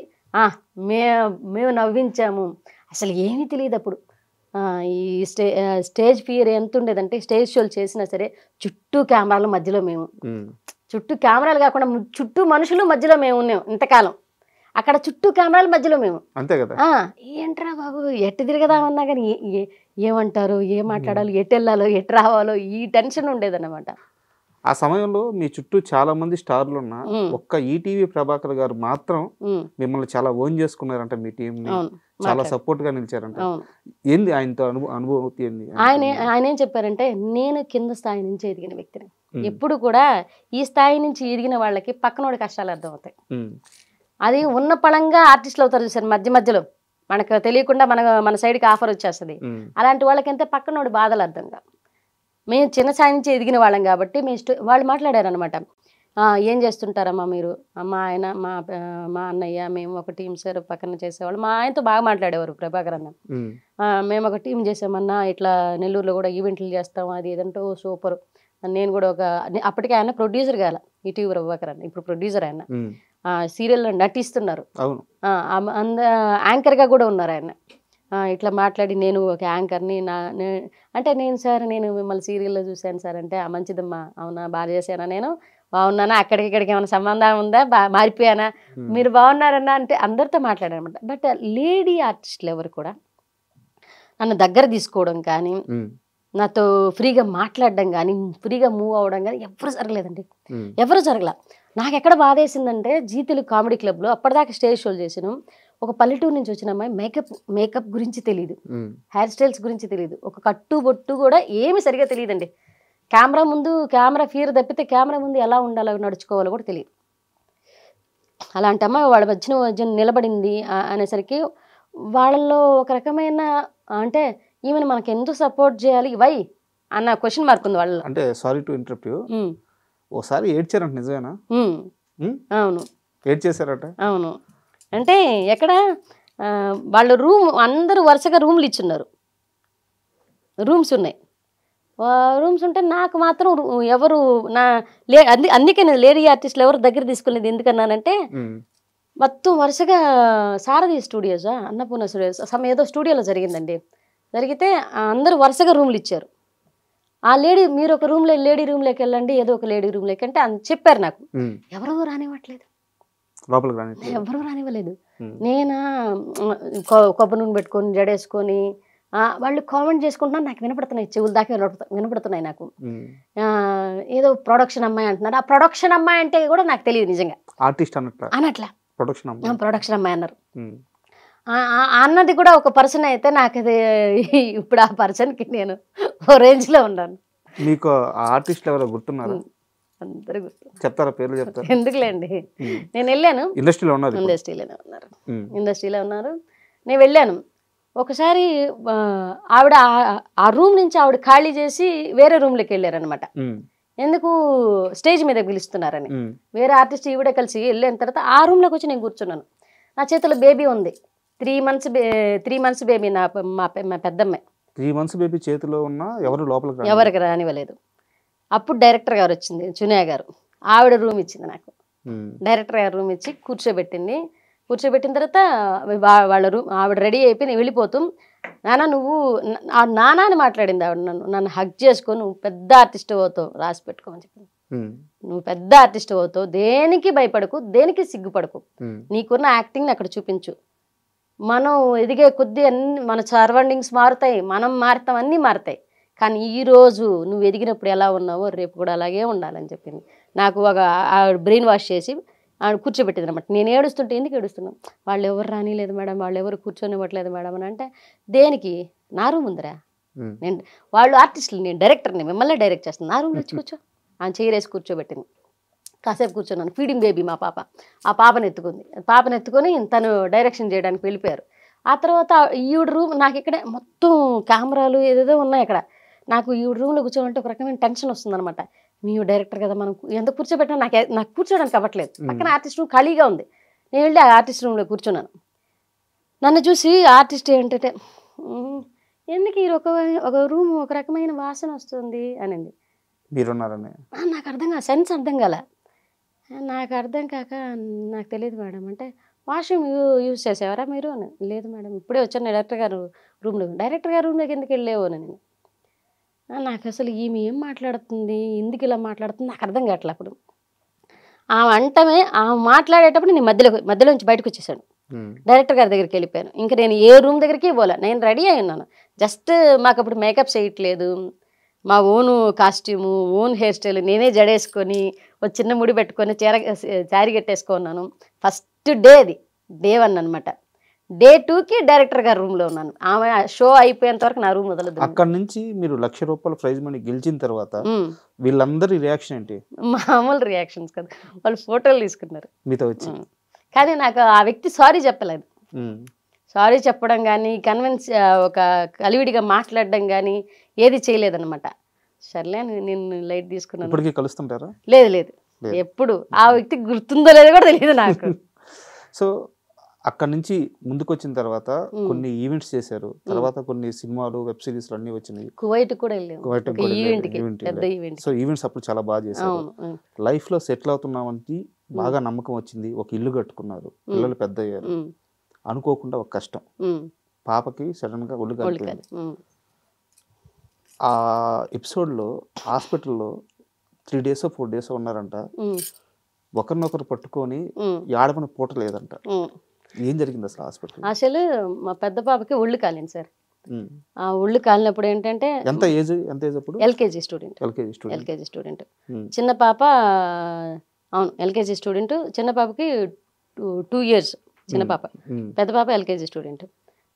మేము నవ్వించాము. అసలు ఏమీ తెలియదు అప్పుడు. ఈ స్టేజ్ ఫియర్ ఎంత ఉండేదంటే, స్టేజ్ షోలు చేసినా సరే చుట్టూ కెమెరాల మధ్యలో మేము, చుట్టూ కెమెరాలు కాకుండా చుట్టూ మనుషులు మధ్యలో మేము ఉన్నాం ఇంతకాలం. అక్కడ చుట్టూ కెమెరాల మధ్యలో మేము, అంతే కదా. ఏంట్రా బాబు ఎట్టు తిరగదామన్నా కానీ ఏమంటారు, ఏం మాట్లాడాలో, ఎటు వెళ్ళాలో, ఎటు రావాలో ఈ టెన్షన్ ఉండేదన్నమాట. ఆ సమయంలో మీ చుట్టూ చాలా మంది స్టార్లు ఉన్నా ఒక్క ఈటీవీ ప్రభాకర్ గారు మాత్రం మిమ్మల్ని చాలా ఓన్ చేసుకున్నారంట, మీ టీం చాలా సపోర్ట్ గా నిలిచారంట. ఏంది ఆయనతో అనుభూతి ఏంది? ఆయన ఏం చెప్పారంటే, నేను కింద స్థాయి నుంచి ఎదిగిన వ్యక్తిని. ఎప్పుడు కూడా ఈ స్థాయి నుంచి ఎదిగిన వాళ్ళకి పక్కనోడి కష్టాలు అర్థం అవుతాయి. అది ఉన్న పళంగా ఆర్టిస్టులు అవుతారు చూసారు, మధ్య మధ్యలో మనకు తెలియకుండా మన సైడ్కి ఆఫర్ వచ్చేస్తుంది. అలాంటి వాళ్ళకంటే పక్కనోడి బాధలు అర్థంగా. మేము చిన్న స్థాయి నుంచి ఎదిగిన వాళ్ళం కాబట్టి వాళ్ళు మాట్లాడారనమాట. ఏం చేస్తుంటారమ్మా మీరు, మా ఆయన మా అన్నయ్య మేము ఒక టీం సార్ పక్కన చేసేవాళ్ళు. మా ఆయనతో బాగా మాట్లాడేవారు ప్రభాకర్ అన్న. మేము ఒక టీం చేసామన్నా, ఇట్లా నెల్లూరులో కూడా ఈవెంట్లు చేస్తాం, అది ఏదంటో సూపర్. నేను కూడా అప్పటికే ఆయన ప్రొడ్యూసర్ కాల, ఈటీవీ ప్రభాకర్ అన్న ఇప్పుడు ప్రొడ్యూసర్. ఆయన సీరియల్లో నటిస్తున్నారు, యాంకర్గా కూడా ఉన్నారు ఆయన. ఇట్లా మాట్లాడి, నేను ఒక యాంకర్ని, అంటే నేను మిమ్మల్ని సీరియల్లో చూశాను సార్ అంటే, మంచిదమ్మా, అవునా, బాగా చేశానా, నేను బాగున్నానా, అక్కడికి ఏమైనా సంబంధం ఉందా, మారిపోయానా, మీరు బాగున్నారన్నా అంటే అందరితో మాట్లాడారనమాట. బట్ లేడీ ఆర్టిస్టులు ఎవరు కూడా నన్ను దగ్గర తీసుకోవడం కానీ, నాతో ఫ్రీగా మాట్లాడడం కానీ, ఫ్రీగా మూవ్ అవ్వడం కానీ ఎవరు జరగలేదండి, ఎవరు జరగల. నాకు ఎక్కడ బాధ వేసిందంటే, జీ తెలుగు కామెడీ క్లబ్లో అప్పటిదాకా స్టేజ్ షోలు చేసాను. ఒక పల్లెటూరు నుంచి వచ్చిన అమ్మాయి మేకప్ గురించి తెలియదు, హెయిర్ స్టైల్స్ గురించి తెలియదు, ఒక కట్టు బొట్టు కూడా ఏమి సరిగా తెలియదండి. కెమెరా ముందు కెమెరా ఫియర్ తప్పితే కెమెరా ముందు ఎలా ఉండాలో నడుచుకోవాలో కూడా తెలియదు. అలాంటి అమ్మాయి వాళ్ళ మధ్యన నిలబడింది అనేసరికి వాళ్ళల్లో ఒక రకమైన, అంటే ఈమెను మనకి ఎందుకు సపోర్ట్ చేయాలి వై అన్న క్వశ్చన్ మార్క్ ఉంది వాళ్ళలో. అంటే సారీ టు ఇంటరప్ట్ యు, ఓసారి ఏడ్చారంట, నిజమేనా? అవును, ఏడ్చేశారట. అవును. అంటే ఎక్కడ వాళ్ళు అందరూ వరుసగా రూమ్లు ఇచ్చున్నారు, రూమ్స్ ఉన్నాయి. రూమ్స్ ఉంటే నాకు మాత్రం ఎవరు అందుకే నేను లేడీ ఆర్టిస్టులు ఎవరు దగ్గర తీసుకునేది ఎందుకన్నానంటే, మొత్తం వరుసగా సారథి స్టూడియోసా, అన్నపూర్ణ స్టూడియోస్ ఏదో స్టూడియోలో జరిగిందండి. జరిగితే అందరూ వరుసగా రూమ్లు ఇచ్చారు. ఆ మీరు ఒక లేడీ రూమ్లోకి వెళ్ళండి, ఏదో ఒక లేడీ రూమ్లోకి అంటే చెప్పారు నాకు. ఎవరో రానివ్వట్లేదు, ఎవరూ రానివ్వలేదు. నేను కొబ్బరి నూనె పెట్టుకొని జడేసుకొని వాళ్ళు కామెంట్ చేసుకుంటున్నారు, నాకు వినపడుతున్నాయి, చెవులు దాకా వినపడుతున్నాయి నాకు. ఏదో ప్రొడక్షన్ అమ్మాయి అంటున్నారు. ఆ ప్రొడక్షన్ అమ్మాయి అంటే కూడా నాకు తెలియదు నిజంగా, ఆర్టిస్ట్ అనట్లా, ప్రొడక్షన్ అమ్మాయి అన్నారు. అన్నది కూడా ఒక పర్సన్ అయితే నాకు అది ఇప్పుడు ఆ పర్సన్కి నేను ఓ రేంజ్లో ఉన్నాను. మీకు ఆర్టిస్ట్ ఎవరో గుర్తున్నారా? అందరూ గుర్తు చెప్తారా, పేర్లు చెప్తారా? ఎందుకులేండి, నేను వెళ్ళాను. ఇండస్ట్రీలో ఉన్నారు ఇప్పుడు. ఇండస్ట్రీలో ఉన్నారు. నేను వెళ్ళాను ఒకసారి. ఆవిడ ఆ రూమ్ నుంచి ఆవిడ ఖాళీ చేసి వేరే రూమ్లోకి వెళ్ళారనమాట. ఎందుకు స్టేజ్ మీద పిలుస్తున్నారని. వేరే ఆర్టిస్ట్ ఈవిడే కలిసి వెళ్ళిన తర్వాత ఆ రూమ్లోకి వచ్చి నేను కూర్చున్నాను. నా చేతిలో బేబీ ఉంది, 3 months బేబీ. మా పెద్దమ్మాయి 3 months బేబీ చేతిలో ఉన్న ఎవరికి రానివ్వలేదు. అప్పుడు డైరెక్టర్ గారు వచ్చింది, చునియా గారు. ఆవిడ రూమ్ ఇచ్చింది నాకు. డైరెక్టర్ గారు రూమ్ ఇచ్చి కూర్చోబెట్టింది. కూర్చోబెట్టిన తర్వాత వాళ్ళ రూమ్ ఆవిడ రెడీ అయిపోయి నేను వెళ్ళిపోతూ, నాన్న నువ్వు నాన్న అని మాట్లాడింది ఆవిడ. నన్ను హగ్ చేసుకో, నువ్వు పెద్ద ఆర్టిస్ట్ అవుతావు, రాసి పెట్టుకోమని చెప్పింది. నువ్వు పెద్ద ఆర్టిస్ట్ అవుతావు, దేనికి భయపడకు, దేనికి సిగ్గుపడకు, నీకున్న యాక్టింగ్ని అక్కడ చూపించు. మనం ఎదిగే కొద్దీ మన సరౌండింగ్స్ మారుతాయి, మనం మారుతాం, అన్నీ మారుతాయి. కానీ ఈరోజు నువ్వు ఎదిగినప్పుడు ఎలా ఉన్నావో రేపు కూడా అలాగే ఉండాలని చెప్పింది. నాకు ఒక బ్రెయిన్ వాష్ చేసి కూర్చోబెట్టింది అనమాట. నేను ఏడుస్తుంటే, ఎందుకు ఏడుస్తున్నాం, వాళ్ళు ఎవరు రానిలేదు మేడం, వాళ్ళు ఎవరు కూర్చొనివ్వట్లేదు మేడం అని అంటే, దేనికి, నా రూమ్ ఉందిరా, నేను వాళ్ళు ఆర్టిస్టులు, నేను డైరెక్టర్ని, మిమ్మల్ని డైరెక్ట్ చేస్తాను, నా రూమ్లో వచ్చి కూర్చో. ఆయన చైరేసి కూర్చోబెట్టింది. కాసేపు కూర్చున్నాను. ఫీడింగ్ బేబీ మా పాప. ఆ పాపను ఎత్తుకొని తను డైరెక్షన్ చేయడానికి వెళ్ళిపోయారు. ఆ తర్వాత ఈవిడ రూమ్ నాకు ఇక్కడ మొత్తం కెమెరాలు ఏదేదో ఉన్నాయి. అక్కడ నాకు ఈవిడ రూమ్లో కూర్చోమంటే ఒక రకమైన టెన్షన్ వస్తుందన్నమాట. మేము డైరెక్టర్ కదా, మనం ఎంత కూర్చోబెట్టినా నాకు కూర్చోడానికి అవ్వట్లేదు. పక్కన ఆర్టిస్ట్ రూమ్ ఖాళీగా ఉంది. నేను వెళ్ళి ఆ ఆర్టిస్ట్ రూమ్లో కూర్చున్నాను. నన్ను చూసి ఆర్టిస్ట్ ఏంటంటే, ఎందుకు ఈ ఒక రూమ్ ఒక రకమైన వాసన వస్తుంది అనింది. మీరున్నారని నాకు అర్థం కాదు, సెన్స్ అర్థం కాల. నాకు అర్థం కాక, నాకు తెలియదు మేడం అంటే, వాష్రూమ్ యూజ్ చేసేవారా మీరు అని. లేదు మేడం, ఇప్పుడే వచ్చాను డైరెక్టర్ గారు రూమ్లో. డైరెక్టర్ గారు రూమ్లోకి ఎందుకు వెళ్ళేవో నేను. నాకు అసలు ఈమె ఏం మాట్లాడుతుంది, ఎందుకు ఇలా మాట్లాడుతుంది నాకు అర్థం కావట్లే. అప్పుడు ఆమె మాట్లాడేటప్పుడు నేను మధ్యలోంచి బయటకు వచ్చేసాను. డైరెక్టర్ గారి దగ్గరికి వెళ్ళిపోయాను. ఇంకా నేను ఏ రూమ్ దగ్గరికి పోలే, నేను రెడీ అయి ఉన్నాను. జస్ట్ మాకు అప్పుడు మేకప్ చేయట్లేదు, మా own costume, own hair style, నేనే జడేసుకొని ఒక చిన్న ముడి పెట్టుకొని శారీ కట్టేసుకున్నాను. ఫస్ట్ డే అది, Day 1 అనమాట. Day 2కి డైరెక్టర్ గారు రూమ్లో ఉన్నాను. ఆమె షో అయిపోయేంత వరకు నా రూమ్ వదలదు. అక్కడ నుంచి మీరు ₹1,00,000 ప్రైజ్ మనీ గెలిచిన తర్వాత వీళ్ళందరి రియాక్షన్ ఏంటి? మామూలు రియాక్షన్స్ కదా, వాళ్ళు ఫోటోలు తీసుకున్నారు మీతో వచ్చి. కానీ నాకు ఆ వ్యక్తి సారీ చెప్పలేదు. సారీ చెప్పడం కానీ, ఒక కలివిడిగా మాట్లాడడం కానీ ఏది చేయలేదన్నమాట. సర్లే నేను లైట్ తీసుకున్నాను. ఇప్పటికీ కలుస్తుంటారా? లేదు, ఎప్పుడు ఆ వ్యక్తి గుర్తుందో లేదో కూడా తెలియదు నాకు. సో అక్కడ నుంచి ముందుకు వచ్చిన తర్వాత కొన్ని ఈవెంట్స్ చేశారు. తర్వాత కొన్ని సినిమాలు, వెబ్ సిరీస్లు అన్ని వచ్చినాయి. కువైట్ కూడా వెళ్ళాము. సో ఈవెంట్స్ అప్పుడు చాలా బాగా చేశారు. లైఫ్ లో సెటిల్ అవుతున్నామంటే బాగా నమ్మకం వచ్చింది. ఒక ఇల్లు కట్టుకున్నారు, పిల్లలు పెద్ద అయ్యారు. అనుకోకుండా ఒక కష్టం, పాపకి సడన్ గా ఒళ్ళు కాలిపోయింది. ఆ ఎపిసోడ్లో హాస్పిటల్లో 3 days 4 days ఉన్నారంట. ఒకరినొకరు పట్టుకొని ఆడమని పూట లేదంట. ఏం జరిగింది అసలు హాస్పిటల్? అసలు మా పెద్ద పాపకి ఒళ్ళు కాలింది సార్. ఆ ఒళ్ళు కాలినప్పుడు ఏంటంటే, ఎంత ఏజ్ అప్పుడు? LKG student. చిన్న పాప, అవును ఎల్కేజీ స్టూడెంట్. చిన్న పాపకి 2 years చిన్న పాప. పెద్ద పాప ఎల్కేజీ స్టూడెంట్.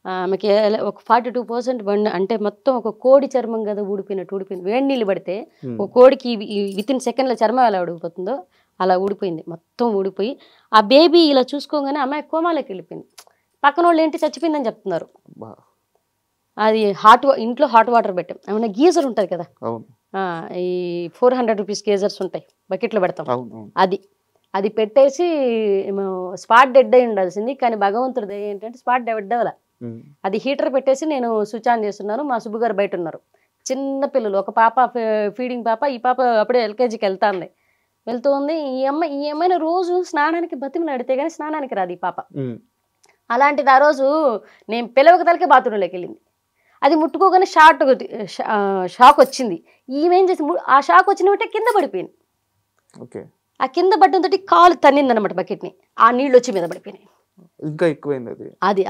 ఆమెకి ఒక 42% అంటే మొత్తం ఒక కోడి చర్మం కదా ఊడిపోయినట్టు ఊడిపోయింది. వేడి నీళ్ళు పడితే ఒక కోడికి వితిన్ సెకండ్ల చర్మం ఎలా ఊడిపోతుందో అలా ఊడిపోయింది. మొత్తం ఊడిపోయి ఆ బేబీ ఇలా చూసుకోగానే అమ్మాయి కోమాలోకి వెళ్ళిపోయింది. పక్కన వాళ్ళు ఏంటి చచ్చిపోయిందని చెప్తున్నారు. అది ఇంట్లో హాట్ వాటర్ పెట్టాం. ఏమన్నా గీజర్ ఉంటుంది కదా, ఈ 400 rupees గీజర్స్ ఉంటాయి, బకెట్లో పెడతాం. అది పెట్టేసి స్పాట్ డెడ్ అయి ఉండాల్సింది. కానీ భగవంతుడి ఏంటంటే స్పాట్ డెడ్ అవ్వాల. అది హీటర్ పెట్టేసి నేను స్విచ్ ఆన్ చేస్తున్నాను. మా సుబ్బు గారు బయట ఉన్నారు. చిన్న పిల్లలు, ఒక పాప ఫీడింగ్ పాప, ఈ పాప అప్పుడే ఎల్కేజీకి వెళ్తుంది. ఈ అమ్మాయిని రోజు స్నానానికి బతిమలాడితే కానీ స్నానానికి రాదు ఈ పాప. అలాంటిది ఆ రోజు నేను పిలవక తలకే బాత్రూంలోకి వెళ్ళింది. అది ముట్టుకోగానే షాక్ వచ్చింది. ఈమెం చేసి ఆ షాక్ వచ్చిన కింద పడిపోయింది. ఆ కింద పడ్డంతో కాలు తన్నిందనమాట బకెట్ని. ఆ నీళ్ళు వచ్చి మీద పడిపోయినాయి. ఇంకా ఎక్కువైంది అది.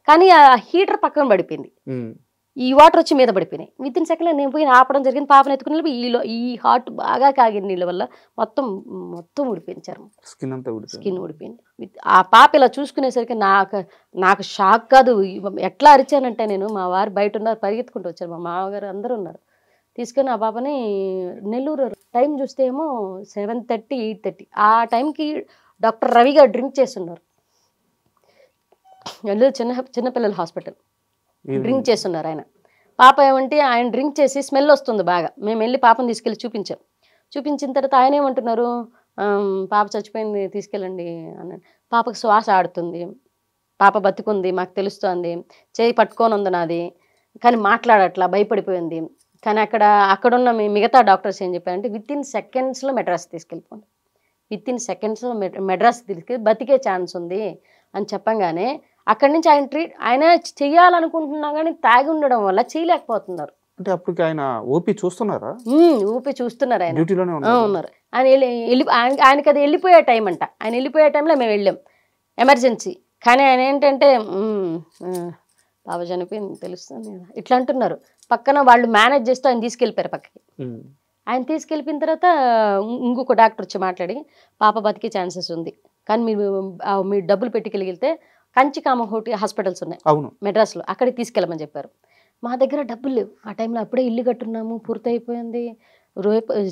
కానీ ఆ హీటర్ పక్కన పడిపోయింది. ఈ వాటర్ వచ్చి మీద పడిపోయినాయి. విత్ ఇన్ సెకండ్ నేను పోయి ఆపడం జరిగింది. పాపను ఎత్తుకుని ఈ హాట్ బాగా కాగిన నీళ్ళ వల్ల మొత్తం ఊడిపోయింది చర్మం, స్కిన్ ఊడిపోయింది. ఆ పాప ఇలా చూసుకునేసరికి నాకు షాక్ కాదు. ఎట్లా అరిచానంటే నేను, మా వారు బయట ఉన్నారు, పరిగెత్తుకుంటూ వచ్చారు, మా మామగారు అందరూ ఉన్నారు. తీసుకొని ఆ పాపని నెల్లూరు టైం చూస్తే ఏమో 7:30, 8:30 ఆ టైంకి డాక్టర్ రవి గారు డ్రింక్ చేస్తున్నారు. నెల్లూరు చిన్నపిల్లల హాస్పిటల్ డ్రింక్ చేస్తున్నారు ఆయన. పాప ఏమంటే ఆయన డ్రింక్ చేసి స్మెల్ వస్తుంది బాగా. మేము వెళ్ళి పాపను తీసుకెళ్ళి చూపించిన తర్వాత ఆయన ఏమంటున్నారు, పాప చచ్చిపోయింది తీసుకెళ్ళండి అన్నాడు. పాపకు శ్వాస ఆడుతుంది, పాప బతుకుంది మాకు తెలుస్తోంది, చేయి పట్టుకొని ఉంది నాది, కానీ మాట్లాడట్లా, భయపడిపోయింది. కానీ అక్కడున్న మిగతా డాక్టర్స్ ఏం చెప్పారంటే విత్ ఇన్ సెకండ్స్లో మెడ్రాస్ తీసుకెళ్ళిపోండి, విత్ ఇన్ సెకండ్స్లో మెడ్రాస్ తీసుకెళ్ళి బతికే ఛాన్స్ ఉంది అని చెప్పంగానే అక్కడి నుంచి ఆయన చెయ్యాలనుకుంటున్నా కానీ తాగి ఉండడం వల్ల చేయలేకపోతున్నారు. అంటే అప్పటికి ఆయన ఓపీ చూస్తున్నారా? ఓపీ చూస్తున్నారు, ఆయన డ్యూటీలోనే ఉన్నారు. ఆయనకి అది వెళ్ళిపోయే టైం అంట. ఆయన వెళ్ళిపోయే టైంలో మేము వెళ్ళాం ఎమర్జెన్సీ. కానీ ఆయన ఏంటంటే బాబా చనిపోయింది తెలుస్తుంది ఇట్లా అంటున్నారు. పక్కన వాళ్ళు మేనేజ్ చేస్తూ ఆయన తీసుకెళ్ళిపోయారు పక్కకి. ఆయన తీసుకెళ్ళిపోయిన తర్వాత ఇంకొక డాక్టర్ వచ్చి మాట్లాడి పాప బతికే ఛాన్సెస్ ఉంది, కానీ మీరు డబ్బులు పెట్టుకెళ్ళితే కంచికామహోటి హాస్పిటల్స్ ఉన్నాయి మెడ్రాస్లో, అక్కడికి తీసుకెళ్ళమని చెప్పారు. మా దగ్గర డబ్బులు లేవు ఆ టైంలో, అప్పుడే ఇల్లు కట్టున్నాము, పూర్తయిపోయింది,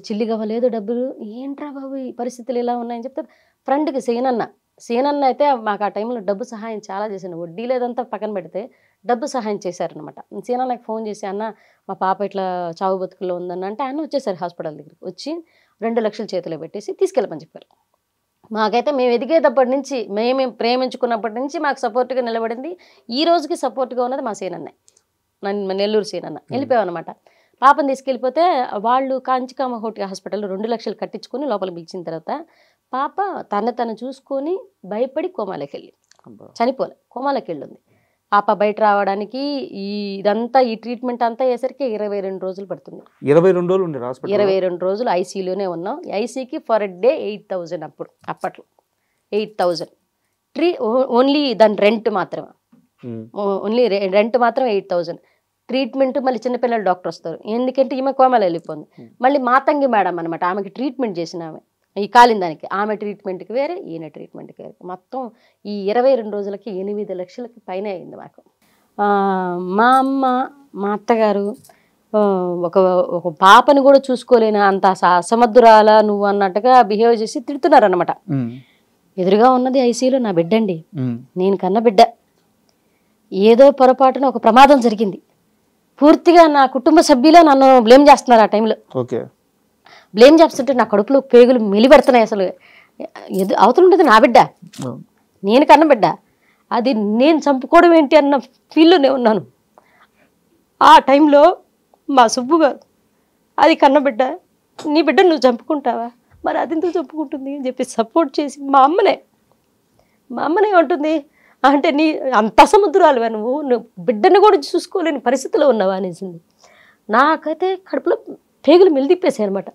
చిల్లి కావలేదు డబ్బులు. ఏంట్రా బాబు ఈ పరిస్థితులు ఇలా ఉన్నాయని చెప్తే ఫ్రెండ్కి సేనన్న అయితే మాకు ఆ టైంలో డబ్బు సహాయం చాలా చేశాను. వడ్డీ లేదంతా పక్కన పెడితే డబ్బు సహాయం చేశారనమాట. సేనన్నకి ఫోన్ చేసి అన్న మా పాప ఇట్లా చావు బతుకుల్లో ఉందన్న అంటే ఆయన వచ్చేసారు హాస్పిటల్ దగ్గరికి. వచ్చి 2 లక్షలు చేతిలో పెట్టేసి తీసుకెళ్ళమని చెప్పారు. మాకైతే మేము ఎదిగేటప్పటి నుంచి, మేము ప్రేమించుకున్నప్పటి నుంచి మాకు సపోర్ట్గా నిలబడింది, ఈ రోజుకి సపోర్ట్గా ఉన్నది మా సేనన్నే, నెల్లూరు సేనన్న. వెళ్ళిపోయామన్నమాట. పాపను తీసుకెళ్ళిపోతే వాళ్ళు కాంచికామహోటి హాస్పిటల్లో 2 లక్షలు కట్టించుకొని లోపల పిలిచిన తర్వాత పాప తను చూసుకొని భయపడి కోమాలోకి వెళ్ళి చనిపోలే, కోమాలోకి వెళ్ళింది. పాప బయట రావడానికి ఇదంతా ఈ ట్రీట్మెంట్ అంతా అయ్యేసరికి 22 రోజులు పడుతుంది. 22 రోజులు ఐసీయూలోనే ఉన్నాం. ఐసీకి ఫర్ డే 8,000 అప్పట్లో 8,000 ఓన్లీ దాని రెంట్ మాత్రమే, ఓన్లీ రెంట్ మాత్రం 8,000. ట్రీట్మెంట్ మళ్ళీ చిన్నపిల్లల డాక్టర్ వస్తారు, ఎందుకంటే ఈమె కోమాలో వెళ్ళిపోయింది. మళ్ళీ మాతంగి మేడం అనమాట, ఆమెకి ట్రీట్మెంట్ చేసిన ఆమె, ఈ కాలిన దానికి ఆమె ట్రీట్మెంట్కి వేరే, ఈయన ట్రీట్మెంట్కి వేరే. మొత్తం ఈ 22 రోజులకి 8 లక్షలకి పైన అయింది మాకు. మా అమ్మ మా అత్తగారు ఒక పాపని కూడా చూసుకోలేని అంత అసమర్థురాల నువ్వు అన్నట్టుగా బిహేవ్ చేసి తిడుతున్నారనమాట. ఎదురుగా ఉన్నది ఐసీయూలో నా బిడ్డ అండి, నేను కన్న బిడ్డ. ఏదో పొరపాటున ఒక ప్రమాదం జరిగింది, పూర్తిగా నా కుటుంబ సభ్యులే నన్ను బ్లేమ్ చేస్తున్నారు. ఆ టైంలో బ్లేమ్ చేస్తుంటే నా కడుపులో పేగులు మెలిపెడుతున్నాయి. అసలు అవతల ఉంటుంది నా బిడ్డ, నేను కన్న బిడ్డ, అది నేను చంపుకోవడం ఏంటి అన్న ఫీల్లోనే ఉన్నాను. ఆ టైంలో మా సుబ్బుగా అది కన్న బిడ్డ, నీ బిడ్డ నువ్వు చంపుకుంటావా, మరి అది ఎందుకు చంపుకుంటుంది అని చెప్పి సపోర్ట్ చేసి మా అమ్మనే ఉంటుంది అంటే నీ అంత అసముద్రాలువా నువ్వు బిడ్డను కూడా చూసుకోలేని పరిస్థితిలో ఉన్నావా అనేసింది. నాకైతే కడుపులో పేగులు మెలిదిప్పేసాయి అనమాట.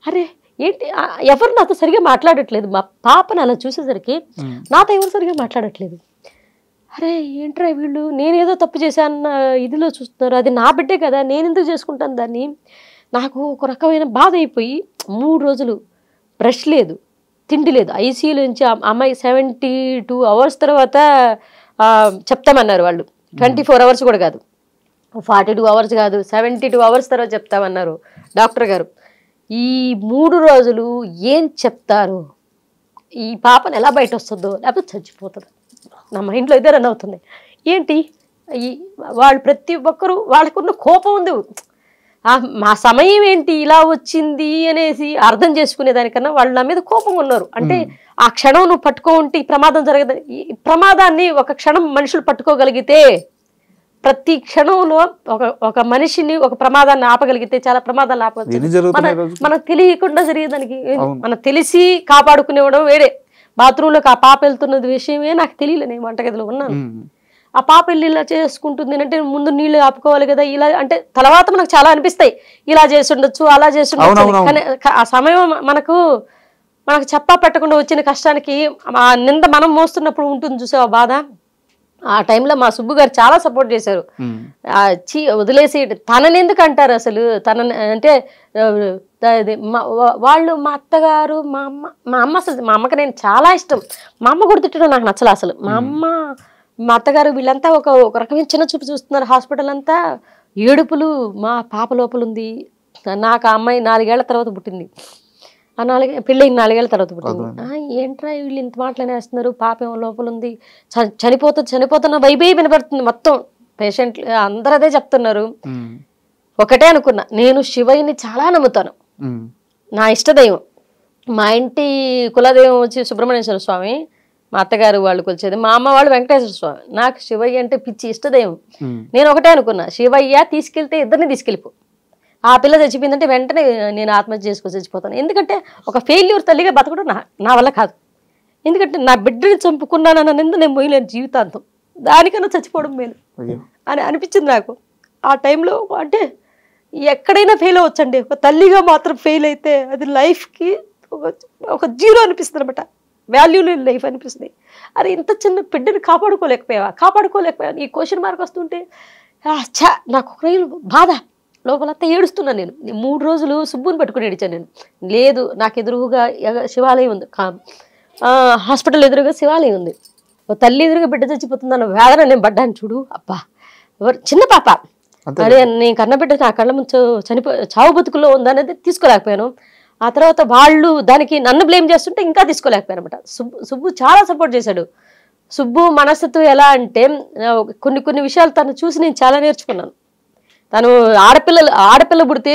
అరే ఏంటి ఎవరు నాతో సరిగా మాట్లాడట్లేదు, మా పాపను అలా చూసేసరికి నాతో ఎవరు సరిగా మాట్లాడట్లేదు. అరే ఏంట్రా వీళ్ళు, నేనేదో తప్పు చేశాన్న ఇదిలో చూస్తున్నారు, అది నా బిడ్డే కదా, నేను ఎందుకు చేసుకుంటాను దాన్ని. నాకు ఒక రకమైన బాధ అయిపోయి 3 రోజులు బ్రష్ లేదు, తిండి లేదు. ఐసీయూలో నుంచి అమ్మాయి 72 hours తర్వాత చెప్తామన్నారు వాళ్ళు. 24 hours కూడా కాదు, 42 hours కాదు, 72 hours తర్వాత చెప్తామన్నారు డాక్టర్ గారు. ఈ 3 రోజులు ఏం చెప్తారు, ఈ పాపను ఎలా బయట వస్తుందో లేకపోతే చచ్చిపోతుందో నా మైండ్లో ఇదే రన్ అవుతుంది. ఏంటి వాళ్ళు ప్రతి ఒక్కరు వాళ్ళకున్న కోపం ఉంది, మా సమయం ఏంటి ఇలా వచ్చింది అనేసి అర్థం చేసుకునేదానికన్నా వాళ్ళు నా మీద కోపంగా ఉన్నారు. అంటే ఆ క్షణం నువ్వు పట్టుకో ఉంటే ఈ ప్రమాదం జరగదు. ఈ ప్రమాదాన్ని ఒక క్షణం మనుషులు పట్టుకోగలిగితే, ప్రతి క్షణంలో ఒక మనిషిని ఒక ప్రమాదాన్ని ఆపగలిగితే చాలా ప్రమాదాలు ఆపగలుగుతాయి. మనకు తెలియకుండా జరిగేదానికి మనకు తెలిసి కాపాడుకునేవడం వేరే. బాత్రూంలోకి ఆ పాప వెళ్తున్నది విషయమే నాకు తెలియలే, నేను వంటగదిలో ఉన్నాను. ఆ పాప వెళ్ళి ఇలా చేసుకుంటుంది అంటే ముందు నీళ్ళు ఆపుకోవాలి కదా, ఇలా అంటే తర్వాత మనకు చాలా అనిపిస్తాయి, ఇలా చేస్తుండొచ్చు అలా చేస్తుండొచ్చు. కానీ ఆ సమయం మనకు చెప్పా పెట్టకుండా వచ్చిన కష్టానికి ఆ నింద మనం మోస్తున్నప్పుడు ఉంటుంది చూసే ఆ బాధ, ఆ టైంలో మా సుబ్బు గారు చాలా సపోర్ట్ చేశారు. వదిలేసి తనని ఎందుకు అంటారు అసలు, తనని అంటే వాళ్ళు మా అత్తగారు మా అమ్మ అసలు మా అమ్మకి నేను చాలా ఇష్టం. మా అమ్మ కూడా తిట్టడం నాకు నచ్చలే అసలు. మా అత్తగారు వీళ్ళంతా ఒక రకమైన చిన్న చూపు చూస్తున్నారు. హాస్పిటల్ అంతా ఏడుపులు. మా పాప లోపల ఉంది. నాకు ఆ అమ్మాయి 4 ఏళ్ల తర్వాత పుట్టింది. ఆ పెళ్ళి 4 ఏళ్ల తర్వాత పుట్టింది. ఏంట్రా వీళ్ళు ఇంత మాటలనేస్తున్నారు, పాప ఏమో లోపల ఉంది, చనిపోతున్న వైబే వినపడుతుంది. మొత్తం పేషెంట్లు అందరూ అదే చెప్తున్నారు. ఒకటే అనుకున్నా, నేను శివయ్యని చాలా నమ్ముతాను, నా ఇష్టదైవం. మా ఇంటి కులదైవం వచ్చి సుబ్రహ్మణ్యేశ్వర స్వామి, మా అత్తగారు వాళ్ళు కొలిచేది, మా అమ్మ వాళ్ళు వెంకటేశ్వర స్వామి. నాకు శివయ్య అంటే పిచ్చి ఇష్టదైవం. నేను ఒకటే అనుకున్నా, శివయ్య తీసుకెళ్తే ఇద్దరిని తీసుకెళ్ళిపో. ఆ పిల్ల చచ్చిపోయిందంటే వెంటనే నేను ఆత్మహత్య చేసుకొని చచ్చిపోతాను. ఎందుకంటే ఒక ఫెయిల్యూర్ తల్లిగా బతకడం నా వల్ల కాదు. ఎందుకంటే నా బిడ్డని చంపుకున్నానన్న నింద నేను మొయ్యలేను జీవితాంతం. దానికన్నా చచ్చిపోవడం మేలు అని అనిపించింది నాకు ఆ టైంలో. అంటే ఎక్కడైనా ఫెయిల్ అవ్వచ్చండి, ఒక తల్లిగా మాత్రం ఫెయిల్ అయితే అది లైఫ్కి ఒక జీరో అనిపిస్తుంది అనమాట. వాల్యూ లేని లైఫ్ అనిపిస్తుంది. అరే ఇంత చిన్న బిడ్డని కాపాడుకోలేకపోయావా ఈ క్వశ్చన్ మార్క్ వస్తుంటే నాకు ఒక బాధ, లోపలంతా ఏడుస్తున్నాను. నేను 3 రోజులు సుబ్బుని పట్టుకుని ఏడిచాను నేను. లేదు, నాకు ఎదురుగా శివాలయం ఉంది, హాస్పిటల్ ఎదురుగా శివాలయం ఉంది, తల్లి ఎదురుగా బిడ్డ చచ్చిపోతుందన్న వేదన నేను పడ్డాను చూడు. అబ్బా, చిన్న పాప, అదే నేను కన్న బిడ్డ నా కళ్ళ ముందు చావు బతుకుల్లో ఉందనేది తీసుకోలేకపోయాను. ఆ తర్వాత వాళ్ళు దానికి నన్ను బ్లేమ్ చేస్తుంటే ఇంకా తీసుకోలేకపోయాను అనమాట. సుబ్బు చాలా సపోర్ట్ చేశాడు. సుబ్బు మనస్తత్వం ఎలా అంటే కొన్ని విషయాలు తను చూసి నేను చాలా నేర్చుకున్నాను. తను ఆడపిల్ల పుడితే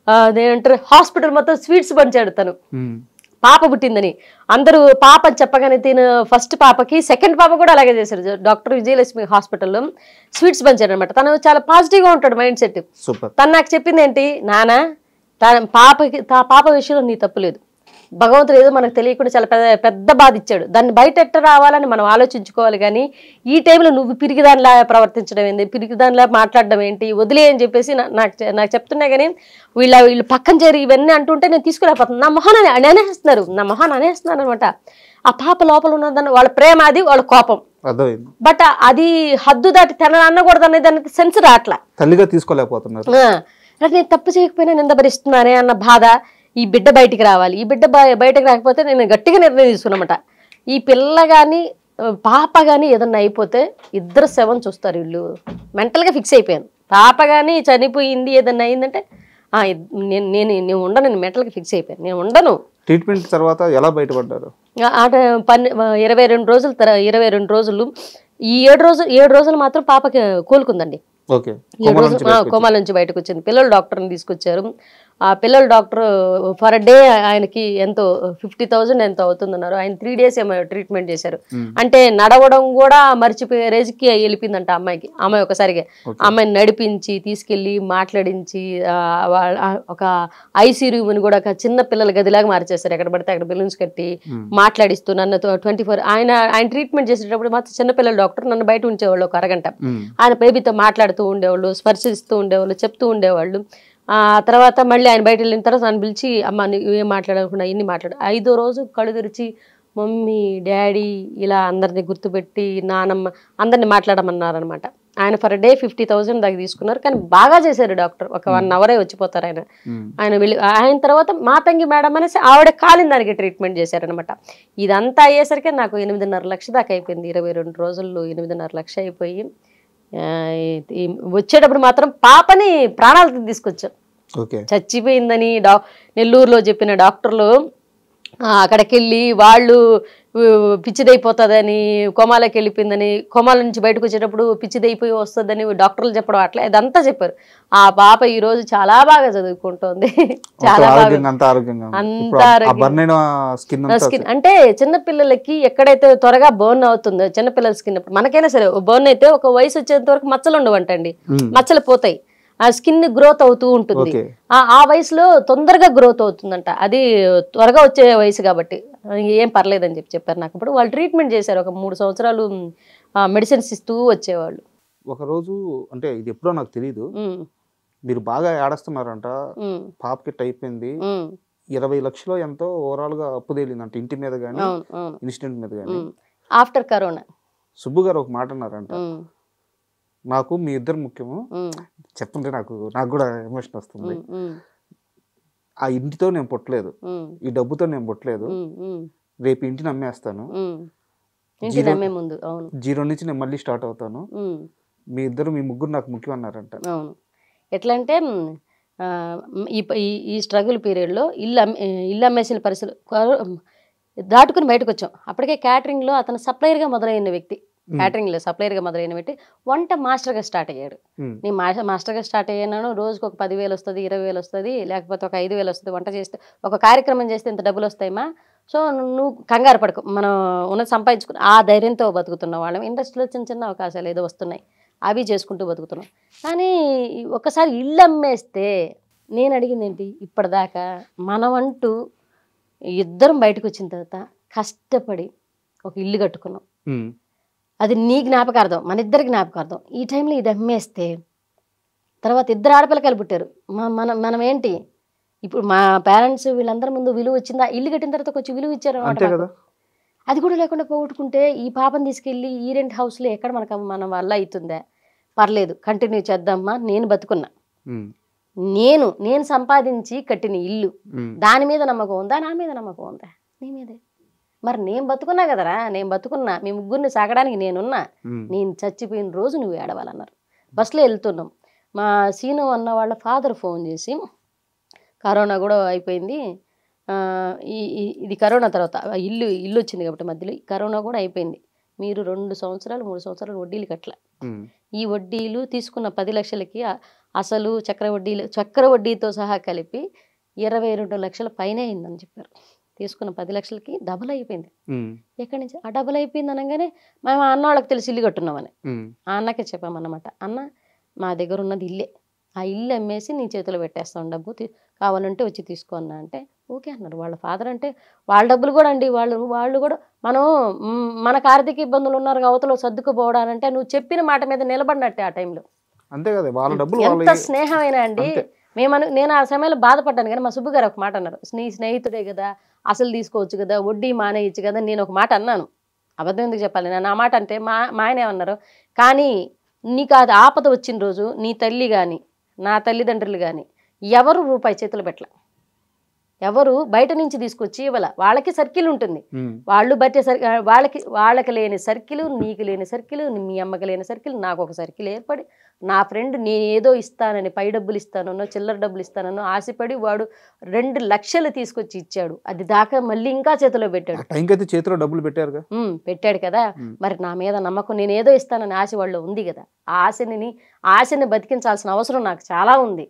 అదేంటారు హాస్పిటల్ మొత్తం స్వీట్స్ పంచాడు. తను పాప పుట్టిందని అందరూ పాప అని చెప్పగానే తిన ఫస్ట్ పాపకి సెకండ్ పాప కూడా అలాగే చేశాడు. డాక్టర్ విజయలక్ష్మి హాస్పిటల్లో స్వీట్స్ పంచాడు అనమాట. తను చాలా పాజిటివ్గా ఉంటాడు మైండ్ సెట్. తను నాకు చెప్పింది ఏంటి, నాన్న పాప విషయంలో నీ తప్పు లేదు, భగవంతుడు ఏదో మనకు తెలియకుండా చాలా పెద్ద బాధ ఇచ్చాడు, దాన్ని బయట ఎట్ట రావాలని మనం ఆలోచించుకోవాలి. కానీ ఈ టైంలో నువ్వు పిరిగిదానిలా ప్రవర్తించడం ఏంటి, పిరిగిదానిలా మాట్లాడడం ఏంటి, వదిలే అని చెప్పేసి నాకు చెప్తున్నా. కానీ వీళ్ళు పక్కన చేరి ఇవన్నీ అంటుంటే నేను తీసుకోలేకపోతున్నాను. నా మొహాన్ని అనేస్తున్నారు అనమాట. ఆ పాప లోపల ఉన్నదాన్ని వాళ్ళ ప్రేమ, అది వాళ్ళ కోపం, బట్ అది హద్దు దాటి తన అనకూడదు అనేది దానికి సెన్స్ రాట్లా, తల్లిగా తీసుకోలేకపోతున్నారు. నేను తప్పు చేయకపోయినా నింద భరిస్తున్నానే అన్న బాధ. ఈ బిడ్డ బయటికి రావాలి, ఈ బిడ్డ బయటకు రాకపోతే నేను గట్టిగా నిర్ణయం తీసుకున్నమాట. ఈ పిల్ల కానీ పాప కానీ ఏదన్నా అయిపోతే ఇద్దరు శవం చూస్తారు. వీళ్ళు మెంటల్గా ఫిక్స్ అయిపోయాను. పాప కానీ చనిపోయింది ఏదన్నా అయిందంటే నేను ఉండను, నేను మెంటల్గా ఫిక్స్ అయిపోయాను, నేను ఉండను. ట్రీట్మెంట్ తర్వాత ఎలా బయటపడ్డారు? 22 రోజులు ఈ 7 రోజులు మాత్రం పాపకి కోలుకుందండి. 7 రోజులు కోమాల నుంచి బయటకు వచ్చింది. పిల్లల డాక్టర్ని తీసుకొచ్చారు. ఆ పిల్లల డాక్టర్ ఫర్ డే ఆయనకి ఎంతో 50,000 ఎంతో అవుతుందన్నారు. ఆయన 3 days ఏమో ట్రీట్మెంట్ చేశారు. అంటే నడవడం కూడా మర్చిపోయే రేజ్కి వెళ్ళిపోయిందంట అమ్మాయికి. అమ్మాయి ఒకసారిగా అమ్మాయిని నడిపించి తీసుకెళ్ళి మాట్లాడించి ఒక ఐసీ రూమ్ని కూడా ఒక చిన్న పిల్లల గదిలాగా మార్చేశారు. ఎక్కడ పడితే అక్కడ బెలూన్స్ కట్టి మాట్లాడిస్తూ నన్ను 24 ఆయన ట్రీట్మెంట్ చేసేటప్పుడు మాత్రం చిన్నపిల్లల డాక్టర్ నన్ను బయట ఉంచేవాళ్ళు ఒక అరగంట. ఆయన బేబీతో మాట్లాడుతూ ఉండేవాళ్ళు, స్పర్శిస్తూ ఉండేవాళ్ళు, చెప్తూ ఉండేవాళ్ళు. ఆ తర్వాత మళ్ళీ ఆయన బయట వెళ్ళిన తర్వాత నన్ను పిలిచి, అమ్మ ఏం మాట్లాడకుండా ఇన్ని మాట్లాడు. 5వ రోజు కళ్ళు తెరిచి మమ్మీ డాడీ ఇలా అందరినీ గుర్తుపెట్టి నానమ్మ అందరినీ మాట్లాడమన్నారనమాట. ఆయన ఫర్ డే 50,000 దాకా తీసుకున్నారు. కానీ బాగా చేశారు డాక్టర్. ఒక 1 hour వచ్చిపోతారు ఆయన వెళ్ళి. ఆయన తర్వాత మా తంగి మేడం అనేసి ఆవిడ కాలిన దానికి ట్రీట్మెంట్ చేశారనమాట. ఇదంతా అయ్యేసరికి నాకు 8.5 లక్ష దాకా అయిపోయింది. 22 రోజుల్లో 8.5 లక్ష అయిపోయి వచ్చేటప్పుడు మాత్రం పాపని ప్రాణాలతో తీసుకొచ్చాం. చచ్చిపోయిందని నెల్లూరులో చెప్పిన డాక్టర్లు అక్కడికి వెళ్ళి వాళ్ళు పిచ్చిదైపోతుందని, కోమాలోకి వెళ్ళిపోయిందని, కోమాల నుంచి బయటకు వచ్చేటప్పుడు పిచ్చిదైపోయి వస్తుందని డాక్టర్లు చెప్పడం అట్లా ఇదంతా చెప్పారు. ఆ పాప ఈ రోజు చాలా బాగా చదువుకుంటోంది, చాలా బాగా స్కిన్ అంటే చిన్నపిల్లలకి ఎక్కడైతే త్వరగా బర్న్ అవుతుందో చిన్నపిల్లల స్కిన్, మనకైనా సరే బర్న్ అయితే ఒక వయసు వచ్చేంత వరకు మచ్చలు ఉండవంటండి, మచ్చలు పోతాయి, ఆ స్కిన్ గ్రోత్ అవుతూ ఉంటుంది. ఆ వయసులో తొందరగా గ్రోత్ అవుతుందంట, అది త్వరగా వచ్చే వయసు కాబట్టి ఏం పర్లేదని చెప్పారు నాకు. ఇప్పుడు వాళ్ళు ట్రీట్మెంట్ చేశారు. ఒక 3 సంవత్సరాలు మెడిసిన్స్ ఇస్తూ వచ్చేవాళ్ళు. ఒకరోజు అంటే ఇది ఎప్పుడో నాకు తెలియదు, మీరు బాగా ఏడుస్తున్నారంట, పాపకి అయిపోయింది, 20 లక్షలు ఎంతో ఓవరాల్ గా అప్పు తేలిందంట, ఇంటి మీద కానీ ఇన్సిడెంట్ మీద కానీ, ఆఫ్టర్ కరోనా. సుబ్బు గారు ఒక మాట అన్నారంట, ఉమ్, నాకు మీ ఇద్దరు ముఖ్యము. ఉమ్, చెప్తుంటే నాకు కూడా ఎమోషన్ వస్తుంది. ఉమ్, ఉమ్, ఆ ఇంటితో నేను పుట్టలేదు, ఉమ్, ఈ డబ్బుతో నేను పుట్టలేదు, ఉమ్, ఉమ్, రేపు ఇంటిని అమ్మేస్తాను, ఉమ్. ఇంటి నమ్మే ముందు. అవును. జీరో నుంచి నేను మళ్ళీ స్టార్ట్ అవుతాను, ఉమ్, మీ ముగ్గురు నాకు ముఖ్యం అన్నారంట. అవును. ఎట్లా అంటే ఆ, ఈ స్ట్రగుల్ పీరియడ్లో ఇల్లు అమ్మేసిన పరిస్థితులు దాటుకుని బయటకు వచ్చాం. అప్పటికే క్యాటరింగ్లో అతను సప్లయర్గా మొదలైన వ్యక్తి, క్యాటరింగ్లో సప్లయర్గా మొదలైన వ్యక్తి వంట మాస్టర్గా స్టార్ట్ అయ్యాడు. నేను మాస్టర్గా స్టార్ట్ అయ్యాను, రోజుకు ఒక 10,000 వస్తుంది, 20,000 వస్తుంది, లేకపోతే ఒక 5,000 వస్తుంది. వంట చేస్తే ఒక కార్యక్రమం చేస్తే ఇంత డబ్బులు వస్తాయమ్మా, సో నువ్వు కంగారు పడకు, మనం ఉన్నది సంపాదించుకుని ఆ ధైర్యంతో బతుకుతున్న వాళ్ళం. ఇండస్ట్రీలో చిన్న చిన్న అవకాశాలు ఏదో వస్తున్నాయి, అవి చేసుకుంటూ బతుకుతున్నాం. కానీ ఒకసారి ఇల్లు అమ్మేస్తే నేను అడిగింది ఏంటి, ఇప్పటిదాకా మనమంటూ ఇద్దరం బయటకు వచ్చిన తర్వాత కష్టపడి ఒక ఇల్లు కట్టుకున్నాం. అది నీ జ్ఞాపకార్థం, మన ఇద్దరి జ్ఞాపకార్థం. ఈ టైంలో ఇది అమ్మేస్తే తర్వాత ఇద్దరు ఆడపిల్లకాయలు పుట్టారు. మనం ఏంటి ఇప్పుడు మా పేరెంట్స్ వీళ్ళందరి ముందు విలువ వచ్చిందా, ఇల్లు కట్టిన తర్వాత కొంచెం విలువ ఇచ్చారు అన్నమాట. అది కూడా లేకుండా పోగొట్టుకుంటే ఈ పాపను తీసుకెళ్ళి ఈ రెంట్ హౌస్లో ఎక్కడ మన వల్ల అవుతుందా, పర్లేదు కంటిన్యూ చేద్దామా. నేను బతుకున్నా, నేను సంపాదించి కట్టిన ఇల్లు, దాని మీద నమ్మకం ఉందా, నా మీద నమ్మకం ఉందా? నీ మీదే. మరి నేను బతుకున్నా కదరా, నేను బతుకున్నా, మీ ముగ్గురిని సాగడానికి నేనున్నా, నేను చచ్చిపోయిన రోజు నువ్వు ఏడవాలన్నారు. బస్సులో వెళ్తున్నాం, మా సీను అన్న వాళ్ళ ఫాదర్ ఫోన్ చేసి, కరోనా కూడా అయిపోయింది, ఇది కరోనా తర్వాత ఇల్లు వచ్చింది కాబట్టి మధ్యలో కరోనా కూడా అయిపోయింది, మీరు 2 సంవత్సరాలు 3 సంవత్సరాలు వడ్డీలు కట్టలే, ఈ వడ్డీలు తీసుకున్న 10 లక్షలకి అసలు చక్ర వడ్డీతో సహా కలిపి 22 లక్షల పైన అయిందని చెప్పారు. తీసుకున్న 10 లక్షలకి డబుల్ అయిపోయింది. ఎక్కడి నుంచి ఆ డబుల్ అయిపోయింది అనగానే మేము అన్న వాళ్ళకి తెలిసి ఇల్లు కట్టున్నామని ఆ అన్నకే చెప్పామన్నమాట. అన్న మా దగ్గర ఉన్నది ఇల్లే, ఆ ఇల్లు అమ్మేసి నీ చేతిలో పెట్టేస్తాం, డబ్బు కావాలంటే వచ్చి తీసుకో అన్న అంటే ఓకే అన్నారు. వాళ్ళ ఫాదర్ అంటే వాళ్ళ డబ్బులు కూడా అండి, వాళ్ళు కూడా మనకు ఆర్థిక ఇబ్బందులు ఉన్నారు, అవతల సర్దుకుపోవడానంటే నువ్వు చెప్పిన మాట మీద నిలబడినట్టే ఆ టైంలో. అంతే కదా, వాళ్ళ డబ్బులు ఎంత స్నేహమైనా అండి. నేను ఆ సమయంలో బాధపడ్డాను, కానీ మా సుబ్బు గారు ఒక మాట అన్నారు, నీ స్నేహితుడే కదా, అసలు తీసుకోవచ్చు కదా, వడ్డీ మానేయచ్చు కదా. నేను ఒక మాట అన్నాను, అబద్ధం ఎందుకు చెప్పాలి, నేను ఆ మాట అంటే మా ఆయన ఏమన్నారు, కానీ నీకు అది ఆపద వచ్చిన రోజు నీ తల్లి కానీ నా తల్లిదండ్రులు కానీ ఎవరు రూపాయి చేతులు పెట్టలే, ఎవరు బయట నుంచి తీసుకొచ్చి ఇవ్వాల. వాళ్ళకి సర్కిల్ ఉంటుంది, వాళ్ళు బట్టే వాళ్ళకి లేని సర్కిల్, నీకు లేని సర్కిల్, మీ అమ్మకి లేని సర్కిల్, నాకు ఒక సర్కిల్ ఏర్పడి నా ఫ్రెండ్ నేను ఏదో ఇస్తానని, పై డబ్బులు ఇస్తానో చిల్లర డబ్బులు ఇస్తానో ఆశపడి వాడు 2 లక్షలు తీసుకొచ్చి ఇచ్చాడు. అది దాకా మళ్ళీ ఇంకా చేతిలో పెట్టాడు. చేతిలో డబ్బులు పెట్టాడు కదా. మరి నా మీద నమ్మకం, నేను ఏదో ఇస్తానని ఆశ వాళ్ళు ఉంది కదా, ఆ ఆశని బతికించాల్సిన అవసరం నాకు చాలా ఉంది.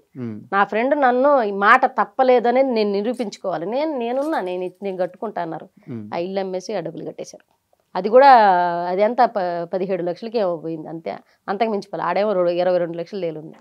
నా ఫ్రెండ్ నన్ను ఈ మాట తప్పలేదనేది నేను నిరూపించుకోవాలి, నేనున్నా, నేను కట్టుకుంటా అన్నారు. ఆ ఇల్లు అమ్మేసి ఆ డబ్బులు కట్టేశారు. అది కూడా అది ఎంత 17 లక్షలకి ఏమో పోయింది, అంతే, అంతకు మించిపోలే. ఆడేమో 22 లక్షలు లేలుంది.